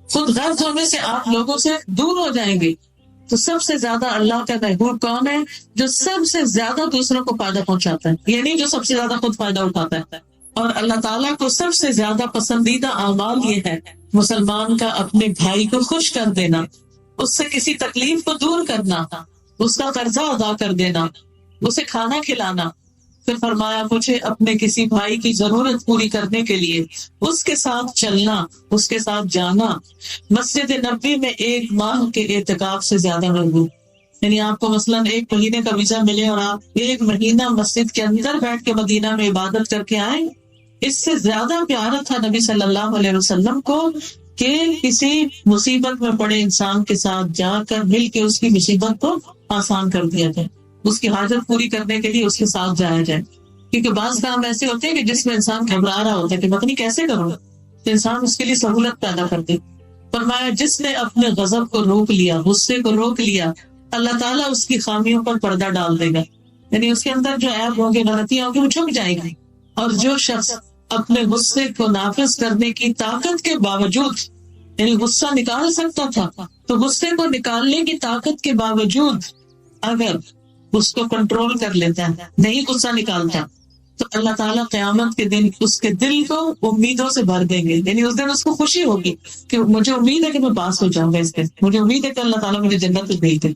خود غرض ہونے سے آپ لوگوں سے دور ہو جائیں گے۔ تو سب سے زیادہ اللہ کا محبوب کون ہے؟ جو سب سے زیادہ دوسروں کو فائدہ پہنچاتا ہے، یعنی جو سب سے زیادہ خود فائدہ اٹھاتا ہے۔ اور اللہ تعالیٰ کو سب سے زیادہ پسندیدہ اعمال یہ ہے مسلمان کا اپنے بھائی کو خوش کر دینا، اس سے کسی تکلیف کو دور کرنا، اس کا قرضہ ادا کر دینا، اسے کھانا کھلانا۔ پھر فرمایا مجھے اپنے کسی بھائی کی ضرورت پوری کرنے کے لیے اس کے ساتھ چلنا، اس کے ساتھ جانا مسجد نبوی میں 1 ماہ کے اعتکاف سے زیادہ محبوب۔ یعنی آپ کو مثلاً 1 مہینے کا ویزا ملے اور آپ 1 مہینہ مسجد کے اندر بیٹھ کے مدینہ میں عبادت کر کے آئیں، اس سے زیادہ پیارا تھا نبی صلی اللہ علیہ وسلم کو کہ کسی مصیبت میں پڑے انسان کے ساتھ جا کر مل کے اس کی مصیبت کو آسان کر دیا جائے، اس کی حاجت پوری کرنے کے لیے اس کے ساتھ جایا جائے. کیونکہ بعض کام ایسے ہوتے ہیں کہ جس میں انسان گھبرا رہا ہوتا ہے کہ پتہ نہیں کیسے کروں، تو انسان اس کے لیے سہولت پیدا کرتے. فرمایا جس نے اپنے غضب کو روک لیا، غصے کو روک لیا، اللہ تعالیٰ اس کی خامیوں پر پردہ ڈال دے گا. یعنی اس کے اندر جو عیب ہوں گے، غلطیاں ہوں گی، وہ چھپ جائیں گی. اور جو شخص اپنے غصے کو نافذ کرنے کی طاقت کے باوجود، یعنی غصہ نکال سکتا تھا تو غصے کو نکالنے کی طاقت کے باوجود اگر اس کو کنٹرول کر لیتا ہے، نہیں غصہ نکالتا، تو اللہ تعالیٰ قیامت کے دن اس کے دل کو امیدوں سے بھر دیں گے. یعنی اس دن اس کو خوشی ہوگی کہ مجھے امید ہے کہ میں پاس ہو جاؤں گا اس دن، مجھے امید ہے کہ اللہ تعالیٰ مجھے جنت میں بھیج دے.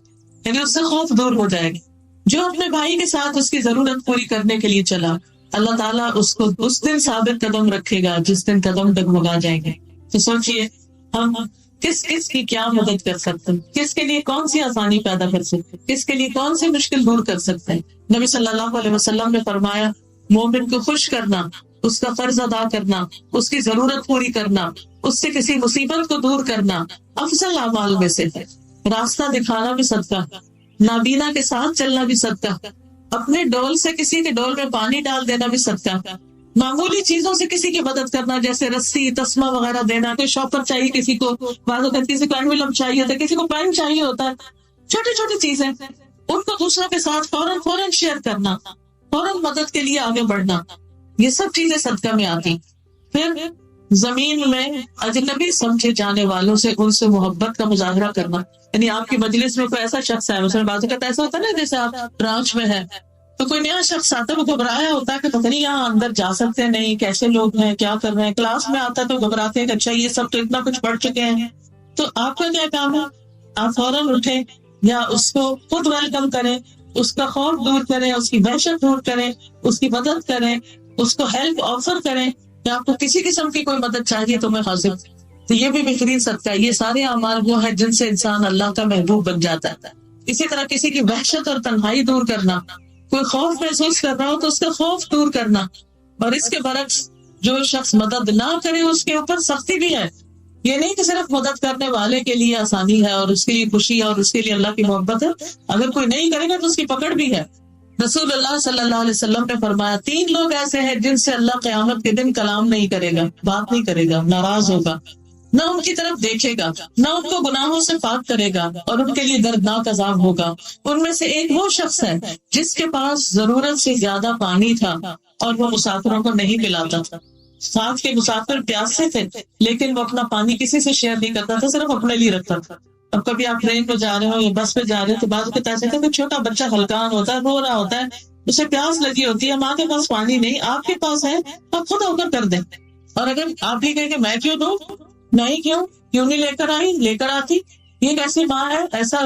یعنی اس سے خوف دور ہو جائے گا. جو اپنے بھائی کے ساتھ اس کی ضرورت پوری کرنے کے لیے چلا، اللہ تعالیٰ اس کو اس دن ثابت قدم رکھے گا جس دن قدم ڈگمگا جائیں گے. تو سوچئے ہم کس کس کی کیا مدد کر سکتے ہیں، کس کے لیے کون سی آسانی پیدا کر سکتے ہیں، کس کے لیے کون سی مشکل دور کر سکتے ہیں. نبی صلی اللہ علیہ وسلم نے فرمایا مومن کو خوش کرنا، اس کا فرض ادا کرنا، اس کی ضرورت پوری کرنا، اس سے کسی مصیبت کو دور کرنا افضل اعمال میں سے ہے. راستہ دکھانا بھی صدقہ، نابینا کے ساتھ چلنا بھی صدقہ، اپنے ڈول سے کسی کے ڈول میں پانی ڈال دینا بھی صدقہ، معمولی چیزوں سے کسی کی مدد کرنا جیسے رسی، تسمہ وغیرہ دینا. کوئی شاپر چاہیے کسی کو، بعض اوقات کسی کو اینولم چاہیے ہوتا ہے، کسی کو پین چاہیے ہوتا ہے. چھوٹی چھوٹی چیزیں ان کو دوسروں کے ساتھ فوراً شیئر کرنا، فوراً مدد کے لیے آگے بڑھنا، یہ سب چیزیں صدقہ میں آتی. پھر زمین میں اجنبی سمجھے جانے والوں سے ان سے محبت کا مظاہرہ کرنا. یعنی آپ کی مجلس میں کوئی ایسا شخص ہے، مثلا بعض اوقات ایسا ہوتا ہے نا جیسے آپ برانچ میں ہے تو کوئی نیا شخص آتا ہے، وہ گھبرایا ہوتا ہے کہ پتہ نہیں یہاں اندر جا سکتے نہیں، کیسے لوگ ہیں، کیا کر رہے ہیں. کلاس میں آتا ہے تو گھبراتے ہیں کہ اچھا یہ سب تو اتنا کچھ پڑھ چکے ہیں. تو آپ کا کیا کام ہے؟ آپ فوراً اٹھیں یا اس کو خود ویلکم کریں، اس کا خوف دور کریں، اس کی وحشت دور کریں، اس کی مدد کریں، اس کو ہیلپ آفر کریں کہ آپ کو کسی قسم کی کوئی مدد چاہیے تو میں حاضر. تو یہ بھی بہترین صدقہ ہے. یہ سارے اعمال وہ ہیں جن سے انسان اللہ کا محبوب بن جاتا ہے. اسی طرح کسی کی وحشت اور تنہائی دور کرنا، کوئی خوف محسوس کر رہا ہو تو اس کا خوف دور کرنا. اور اس کے برعکس جو شخص مدد نہ کرے اس کے اوپر سختی بھی ہے. یہ نہیں کہ صرف مدد کرنے والے کے لیے آسانی ہے اور اس کے لیے خوشی ہے اور اس کے لیے اللہ کی محبت ہے، اگر کوئی نہیں کرے گا تو اس کی پکڑ بھی ہے. رسول اللہ صلی اللہ علیہ وسلم نے فرمایا 3 لوگ ایسے ہیں جن سے اللہ قیامت کے دن کلام نہیں کرے گا، بات نہیں کرے گا، ناراض ہوگا، نہ ان کی طرف دیکھے گا، نہ ان کو گناہوں سے پاک کرے گا، اور ان کے لیے دردناک عذاب ہوگا. ان میں سے ایک وہ شخص ہے جس کے پاس ضرورت سے زیادہ پانی تھا اور وہ مسافروں کو نہیں پلاتا تھا. ساتھ کے مسافر پیاسے تھے لیکن وہ اپنا پانی کسی سے شیئر نہیں کرتا تھا، صرف اپنے لیے رکھتا تھا. اب کبھی آپ ٹرین پہ جا رہے ہو یا بس پہ جا رہے ہو تو بعض اوقات ایسے کہ چھوٹا بچہ ہلکان ہوتا ہے، رو رہا ہوتا ہے، اسے پیاس لگی ہوتی ہے، ماں کے پاس پانی نہیں، آپ کے پاس ہے، آپ خود ہو کر دیں. اور اگر آپ بھی کہیں کہ میں کیوں دوں، نہیں کیوں نہیں لے کر آتی، یہ کیسی ماں ہے، ایسا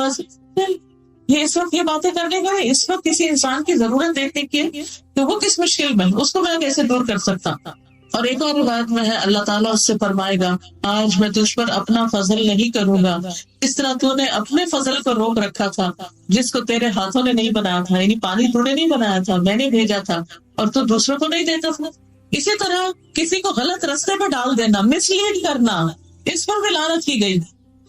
یہ اس وقت یہ باتیں کرنے کا ہے، اس وقت کسی انسان کی ضرورت دیکھنے کی کہ وہ کس مشکل میں، اس کو میں کیسے دور کر سکتا. اور ایک اور روایت میں ہے اللہ تعالیٰ اس سے فرمائے گا آج میں تجھ پر اپنا فضل نہیں کروں گا اس طرح تو نے اپنے فضل کو روک رکھا تھا جس کو تیرے ہاتھوں نے نہیں بنایا تھا. یعنی پانی تو نے نہیں بنایا تھا، میں نے بھیجا تھا اور تو دوسروں کو نہیں دیتا تھا. اسی طرح کسی کو غلط رستے پہ ڈال دینا، مس لیڈ کرنا، اس پر بھی لعنت کی گئی.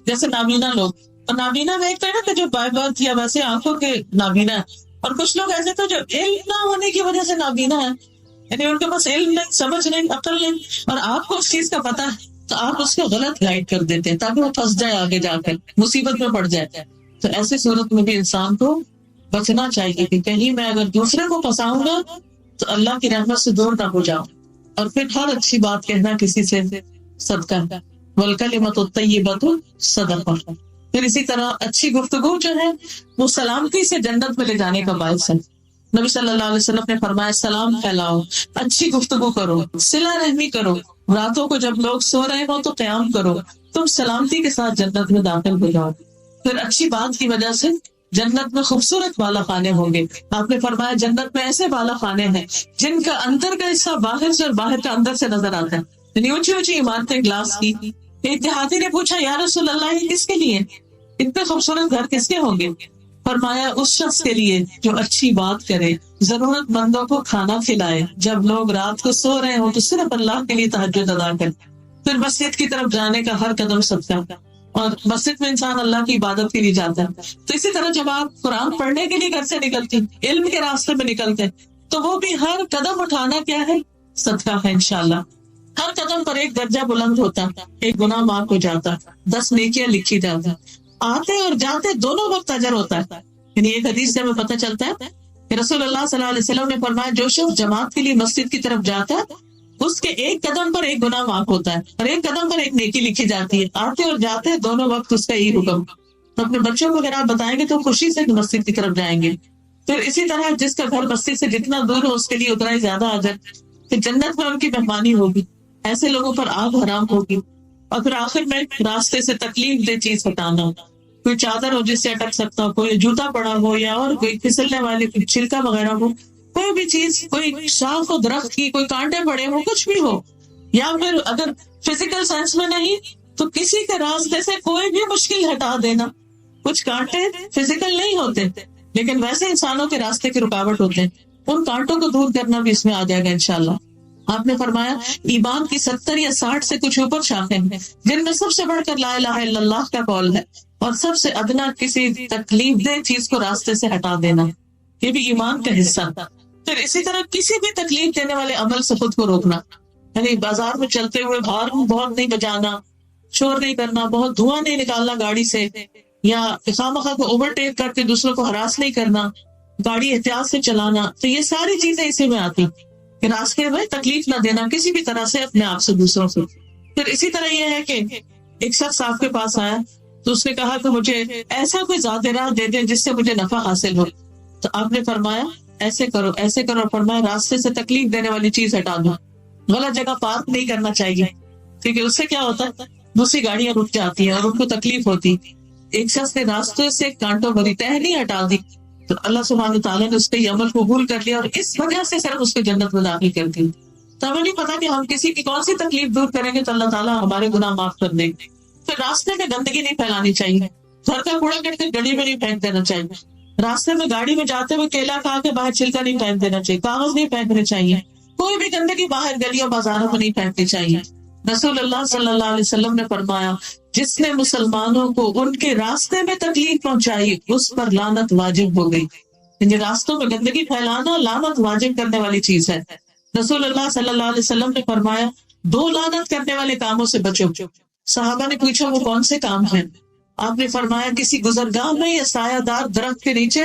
جیسے نابینا لوگ، اور نابینا دیکھتے ہیں نا کہ جو بائی برتھ یا ویسے آنکھوں کے نابینا ہے، اور کچھ لوگ ایسے تو جو علم نہ ہونے کی وجہ سے نابینا ہے، یعنی ان کے پاس علم نہیں، سمجھ نہیں، عقل نہیں، اور آپ کو اس چیز کا پتہ ہے تو آپ اس کو غلط گائیڈ کر دیتے ہیں تاکہ وہ پھنس جائے، آگے جا کر مصیبت میں پڑ جائے. تو ایسی صورت میں بھی انسان کو بچنا چاہیے کہ کہیں میں اگر دوسرے کو پھنساؤں گا تو اللہ کی رحمت سے دور نہ ہو جاؤں. اور پھر ہر اچھی بات کہنا کسی سے صدقہ ہے، والکلمۃ الطیبۃ صدقہ. پھر اسی طرح اچھی گفتگو جو ہے وہ سلامتی سے جنت میں لے جانے کا باعث ہے. نبی صلی اللہ علیہ وسلم نے فرمایا سلام پھیلاؤ، اچھی گفتگو کرو، صلہ رحمی کرو، راتوں کو جب لوگ سو رہے ہو تو قیام کرو، تم سلامتی کے ساتھ جنت میں داخل ہو جاؤ. پھر اچھی بات کی وجہ سے جنت میں خوبصورت بالا خانے ہوں گے. آپ نے فرمایا جنت میں ایسے بالا خانے ہیں جن کا اندر کا حصہ باہر سے اور باہر کا اندر سے نظر آتا ہے. یعنی اونچی اونچی عمارتیں گلاس کی. ایک دیہاتی نے پوچھا یا رسول اللہ یہ کس کے لیے، اتنے خوبصورت گھر کس کے ہوں گے؟ فرمایا اس شخص کے لیے جو اچھی بات کرے، ضرورت مندوں کو کھانا کھلائے، جب لوگ رات کو سو رہے ہوں تو صرف اللہ کے لیے تہجد ادا کرے. پھر مسجد کی طرف جانے کا ہر قدم صدقہ، اور مسجد میں انسان اللہ کی عبادت کے لیے جاتا ہے. تو اسی طرح جب آپ قرآن پڑھنے کے لیے گھر سے نکلتے، علم کے راستے میں نکلتے، تو وہ بھی ہر قدم اٹھانا کیا ہے؟ صدقہ ہے انشاءاللہ. ہر قدم پر ایک درجہ بلند ہوتا، ایک گناہ معاف ہو جاتا، 10 نیکیاں لکھی جاتی، آتے اور جاتے دونوں وقت اجر ہوتا ہے. یعنی ایک حدیث سے ہمیں پتہ چلتا ہے کہ رسول اللہ صلی اللہ علیہ وسلم نے فرمایا جو شخص جماعت کے لیے مسجد کی طرف جاتا ہے اس کے ایک قدم پر ایک گناہ معاف ہوتا ہے اور ایک قدم پر ایک نیکی لکھی جاتی ہے. آتے اور جاتے دونوں وقت اس کا یہی حکم. تو اپنے بچوں کو اگر آپ بتائیں گے تو خوشی سے مسجد کی طرف جائیں گے. پھر اسی طرح جس کا گھر مسجد سے جتنا دور ہو اس کے لیے اتنا ہی زیادہ اجر. پھر جنت میں ان کی مہمانی ہوگی، ایسے لوگوں پر آگ حرام ہوگی. اور پھر آخر میں راستے سے تکلیف دہ چیز ہٹانا، کوئی چادر ہو جس سے اٹک سکتا ہو، کوئی جوتا پڑا ہو، یا اور کوئی پھسلنے والے کوئی چھلکا وغیرہ ہو، کوئی بھی چیز، کوئی شاخ ہو درخت کی، کوئی کانٹے پڑے ہو، کچھ بھی ہو. یا پھر اگر فزیکل سائنس میں نہیں تو کسی کے راستے سے کوئی بھی مشکل ہٹا دینا. کچھ کانٹے فزیکل نہیں ہوتے لیکن ویسے انسانوں کے راستے کی رکاوٹ ہوتے ہیں، ان کانٹوں کو دور کرنا بھی اس میں آ جائے گا انشاءاللہ. آپ نے فرمایا ایمان کی 70 یا 60 سے کچھ اوپر شاخیں ہیں جن میں سب سے بڑھ کر لا الہ الا اللہ کا قول ہے، اور سب سے ادنا کسی تکلیف دہ چیز کو راستے سے ہٹا دینا، یہ بھی ایمان کا حصہ. پھر اسی طرح کسی بھی تکلیف دینے والے عمل سے خود کو روکنا، یعنی بازار میں چلتے ہوئے ہارن بہت نہیں بجانا، شور نہیں کرنا، بہت دھواں نہیں نکالنا گاڑی سے، یا خواہ کو اوورٹیک کر کے دوسروں کو ہراس نہیں کرنا، گاڑی احتیاط سے چلانا. تو یہ ساری چیزیں اسی میں آتی کہ راستے میں تکلیف نہ دینا کسی بھی طرح سے اپنے آپ سے دوسروں سے. پھر اسی طرح یہ ہے کہ ایک شخص آپ کے پاس آیا تو اس نے کہا کہ مجھے ایسا کوئی ذات راہ دے دیں جس سے مجھے نفع حاصل ہو. تو آپ نے فرمایا ایسے کرو ایسے کرو، اور فرمایا راستے سے تکلیف دینے والی چیز ہٹا دو. غلط جگہ پارک نہیں کرنا چاہیے کیونکہ اس سے کیا ہوتا ہے دوسری گاڑیاں رک جاتی ہیں اور ان کو تکلیف ہوتی. ایک شخص نے راستے سے کانٹوں بھری تہ نہیں ہٹا دی تو اللہ سبحانہ تعالیٰ نے اس کے عمل قبول کر لیا اور اس وجہ سے صرف اس کو جنت میں داخل کر دی. تو ہمیں نہیں پتا کہ ہم کسی کی کون سی تکلیف دور کریں گے تو اللہ تعالیٰ ہمارے گناہ معاف کر دیں گے. پھر راستے میں گندگی نہیں پھیلانی چاہیے، گھر کا کوڑا کرکٹ گلی میں نہیں پھینک دینا چاہیے. راستے میں گاڑی میں جاتے ہوئے کیلا کھا کے باہر چھلکا نہیں پھینک دینا چاہیے، کاغذ نہیں پھینکنے چاہیے، کوئی بھی گندگی باہر گلیوں بازاروں میں نہیں پھینکنی چاہیے. رسول اللہ صلی اللہ علیہ وسلم نے فرمایا جس نے مسلمانوں کو ان کے راستے میں تکلیف پہنچائی اس پر لعنت واجب ہو گئی. یعنی راستوں میں گندگی پھیلانا لعنت واجب کرنے والی چیز ہے. رسول اللہ صلی اللہ علیہ وسلم نے فرمایا 2 لعنت کرنے والے کاموں سے بچو. صحابہ نے پوچھا وہ کون سے کام ہیں؟ آپ نے فرمایا کسی گزرگاہ میں یا سایہ دار درخت کے نیچے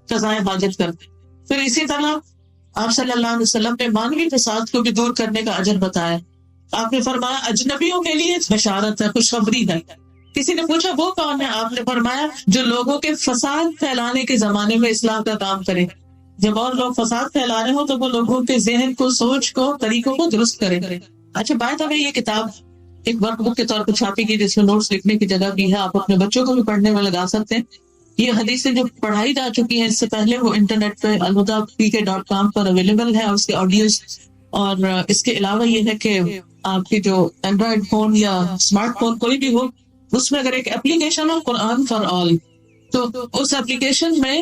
قضائے حاجت کر. پھر اسی طرح آپ صلی اللہ علیہ وسلم نے مانوی فساد کو بھی دور کرنے کا اجر بتایا. آپ نے فرمایا اجنبیوں کے لیے بشارت ہے، خوشخبری ہے. کسی نے پوچھا وہ کون ہے؟ آپ نے فرمایا جو لوگوں کے فساد پھیلانے کے زمانے میں اصلاح کا کام کرے. جب اور لوگ فساد پھیلا رہے ہوں تو وہ لوگوں کے ذہن کو، سوچ کو، طریقوں کو درست کرے. اچھا بات اب یہ کتاب ایک ورک بک کے طور پر چھاپی گئی جس میں نوٹس لکھنے کی جگہ بھی ہے، آپ اپنے بچوں کو بھی پڑھنے میں لگا سکتے ہیں. یہ حدیثیں جو پڑھائی جا چکی ہیں اس سے پہلے وہ انٹرنیٹ پہ alhuda.pk.com پر اویلیبل ہے، اس کے آڈیوز. اور اس کے علاوہ یہ ہے کہ آپ کی جو اینڈرائڈ فون یا اسمارٹ فون کوئی بھی ہو اس میں اگر ایک application who Quran for all, تو اس اپلیکیشن میں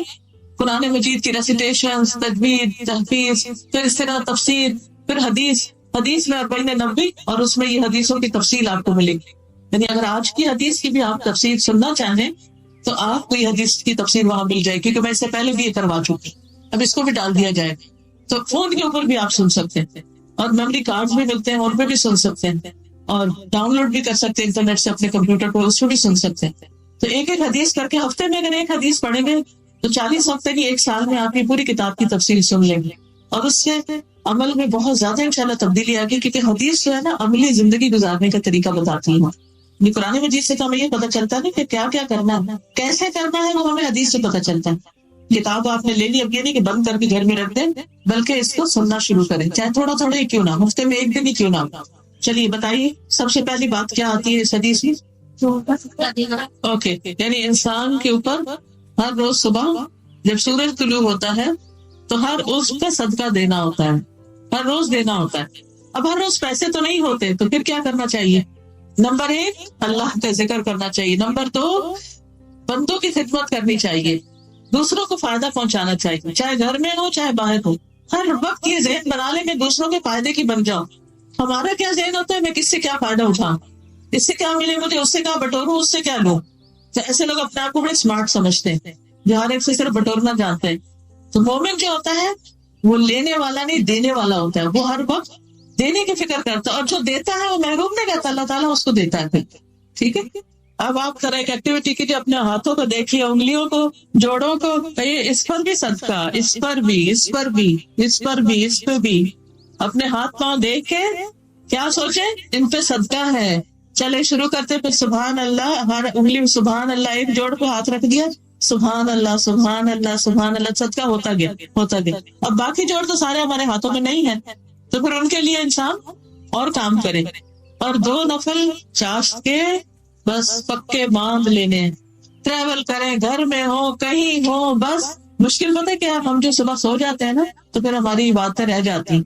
قرآن مجید کی ریسیٹیشن، تجوید، تحفیظ، پھر اس طرح تفسیر، پھر حدیث میں 40-90 اور اس میں یہ حدیثوں کی تفصیل آپ کو ملے گی. یعنی اگر آج کی حدیث کی بھی آپ تفسیر سننا چاہیں تو آپ کو یہ حدیث کی تفسیر وہاں مل جائے گی، کیونکہ میں اس سے پہلے بھی یہ کروا چکی، اب اس کو بھی ڈال دیا جائے گا. تو فون کے اوپر بھی آپ سن سکتے ہیں اور میموری کارڈ بھی ملتے ہیں، اور پہ بھی سن سکتے ہیں، اور ڈاؤن لوڈ بھی کر سکتے ہیں انٹرنیٹ سے اپنے کمپیوٹر پر، اس پہ بھی سن سکتے ہیں. تو ایک حدیث کر کے ہفتے میں اگر ایک حدیث پڑھیں گے تو 40 ہفتے کی 1 سال میں آپ کی پوری کتاب کی تفصیل سن لیں گے، اور اس سے عمل میں بہت زیادہ انشاءاللہ تبدیلی آ گئی. کیونکہ حدیث جو ہے نا عملی زندگی گزارنے کا طریقہ بتاتی ہے. قرآن مجید سے تو ہمیں یہ پتہ چلتا ہے کہ کیا کیا کرنا ہے، کیسے کرنا ہے، وہ ہمیں حدیث سے پتہ چلتا ہے. کتاب آپ نے لے لی، اب یہ نہیں کہ بند کر کے گھر میں رکھ دیں، بلکہ اس کو سننا شروع کریں، چاہے تھوڑا تھوڑا ہی کیوں نہ، ہفتے میں 1 دن ہی کیوں نہ. چلیے بتائیے سب سے پہلی بات کیا آتی ہے اس حدیث میں؟ اوکے، یعنی انسان کے اوپر ہر روز صبح جب سورج طلوع ہوتا ہے تو ہر اس کا صدقہ دینا ہوتا ہے، ہر روز دینا ہوتا ہے. اب ہر روز پیسے تو نہیں ہوتے تو پھر کیا کرنا چاہیے؟ نمبر 1 اللہ کا ذکر کرنا چاہیے. نمبر 2 بندوں کی خدمت کرنی چاہیے، دوسروں کو فائدہ پہنچانا چاہیے، چاہے گھر میں ہو چاہے باہر ہو. ہر وقت یہ ذہن بنا لے کہ دوسروں کے فائدے کی بن جاؤ. ہمارا کیا ذہن ہوتا ہے، میں کس سے کیا فائدہ اٹھاؤں، اس سے کیا ملے مجھے، اس سے کیا بٹوروں، اس سے کیا لوں. تو ایسے لوگ اپنے آپ کو بڑے اسمارٹ سمجھتے ہیں جو ہر ایک سے صرف بٹورنا جانتے ہیں. تو مومن جو ہوتا ہے وہ لینے والا نہیں، دینے والا ہوتا ہے. وہ ہر وقت دینے کی فکر کرتا ہے، اور جو دیتا ہے وہ محروم نہیں رہتا، اللہ تعالیٰ اس کو دیتا ہے پھر. ٹھیک ہے. اب آپ طرح ایک ایکٹیویٹی کیجیے، اپنے ہاتھوں کو دیکھیے، انگلیوں کو، جوڑوں کو، کہیے اس پر بھی صدقہ، اس پر بھی، اس پر بھی، اس پر بھی، اس پہ بھی. اپنے ہاتھ پاؤں دیکھ کے کیا سوچے، ان پہ صدقہ ہے. چلے شروع کرتے. پھر سبحان اللہ، ہر انگلی میں سبحان اللہ، ایک جوڑ پہ ہاتھ رکھ دیا، سبحان اللہ، سبحان اللہ، سبحان اللہ، صدقہ ہوتا گیا ہوتا گیا. اب باقی جوڑ تو سارے ہمارے ہاتھوں میں نہیں ہیں، تو پھر ان کے لیے انسان اور کام کرے. اور 2 نفل چاشت کے بس پکے باندھ لینے. ٹریول کریں، گھر میں ہو، کہیں ہو، بس مشکل پتہ ہے کیا، ہم جو صبح سو جاتے ہیں نا تو پھر ہماری باتیں رہ جاتی.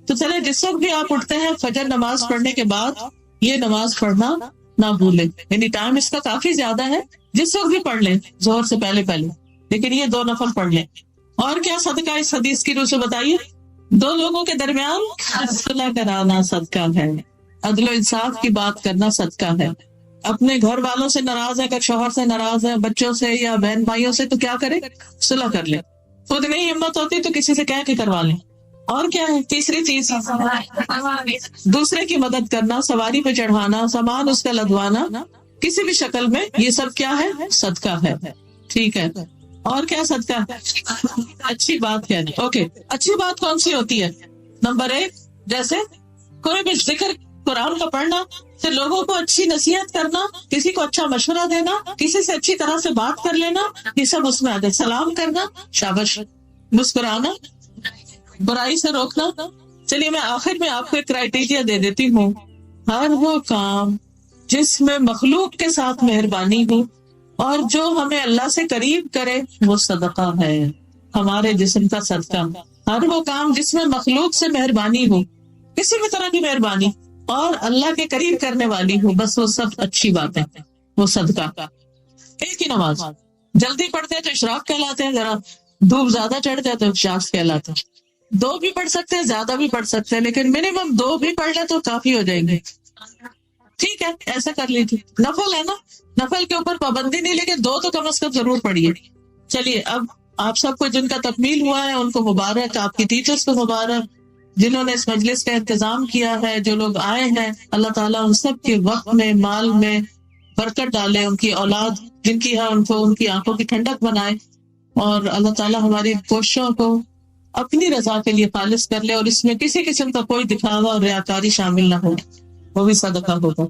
تو چلے جس وقت بھی آپ اٹھتے ہیں فجر نماز پڑھنے کے بعد یہ نماز پڑھنا نہ بھولیں. یعنی ٹائم اس کا کافی زیادہ ہے، جس وقت بھی پڑھ لیں، ظہر سے پہلے پہلے، لیکن یہ 2 نفل پڑھ لیں. اور کیا صدقہ اس حدیث کی روح سے بتائیے؟ 2 لوگوں کے درمیان صلح کرانا صدقہ ہے. عدل و انصاف کی بات کرنا صدقہ ہے. اپنے گھر والوں سے ناراض ہے، اگر شوہر سے ناراض ہے، بچوں سے یا بہن بھائیوں سے، تو کیا کرے؟ صلح کر لے. خود نہیں ہمت ہوتی تو کسی سے کہہ کے کروا لیں. اور کیا ہے تیسری چیز؟ دوسرے کی مدد کرنا، سواری پہ چڑھانا، سامان اس کا لدوانا، کسی بھی شکل میں، یہ سب کیا ہے؟ صدقہ ہے. ٹھیک ہے. اور کیا صدقہ؟ اچھی بات کہنا. اوکے، اچھی بات کون سی ہوتی ہے؟ نمبر 1، جیسے کوئی بھی ذکر قرآن کا پڑھنا، پھر لوگوں کو اچھی نصیحت کرنا، کسی کو اچھا مشورہ دینا، کسی سے اچھی طرح سے بات کر لینا، یہ سب اس میں آتے ہیں. سلام کرنا، شاباش. مسکرانا، برائی سے روکنا. چلیے میں آخر میں آپ کو ایک کرائٹیریا دے دیتی ہوں. ہر وہ کام جس میں مخلوق کے ساتھ مہربانی ہو اور جو ہمیں اللہ سے قریب کرے وہ صدقہ ہے، ہمارے جسم کا صدقہ. ہر وہ کام جس میں مخلوق سے مہربانی ہو، کسی بھی طرح کی مہربانی، اور اللہ کے قریب کرنے والی ہو، بس وہ سب اچھی باتیں، وہ صدقہ. ایک ہی نماز جلدی پڑھتے ہیں تو اشراق کہلاتے ہیں، ذرا دھوپ زیادہ چڑھ جائے تو شاخ کہلاتے ہیں. 2 بھی پڑھ سکتے ہیں، زیادہ بھی پڑھ سکتے ہیں، لیکن منیمم 2 بھی پڑھ لیں تو کافی ہو جائیں گے. ٹھیک ہے، ایسا کر لیجیے. نفل ہے نا، نفل کے اوپر پابندی نہیں، لیکن 2 تو کم از کم ضرور پڑھیے. چلیے اب آپ سب کو جن کا تکمیل ہوا ہے ان کو مبارک، آپ کی ٹیچرز کو مبارک، جنہوں نے اس مجلس کا انتظام کیا ہے، جو لوگ آئے ہیں، اللہ تعالیٰ ان سب کے وقت میں، مال میں برکت ڈالے. ان کی اولاد جن کی ہے ان کو ان کی آنکھوں کی ٹھنڈک بنائے، اور اللہ تعالیٰ ہماری کوششوں کو اپنی رضا کے لیے خالص کر لے، اور اس میں کسی قسم کا کوئی دکھاوا اور ریاکاری شامل نہ ہو، وہ بھی صدقہ ہوگا.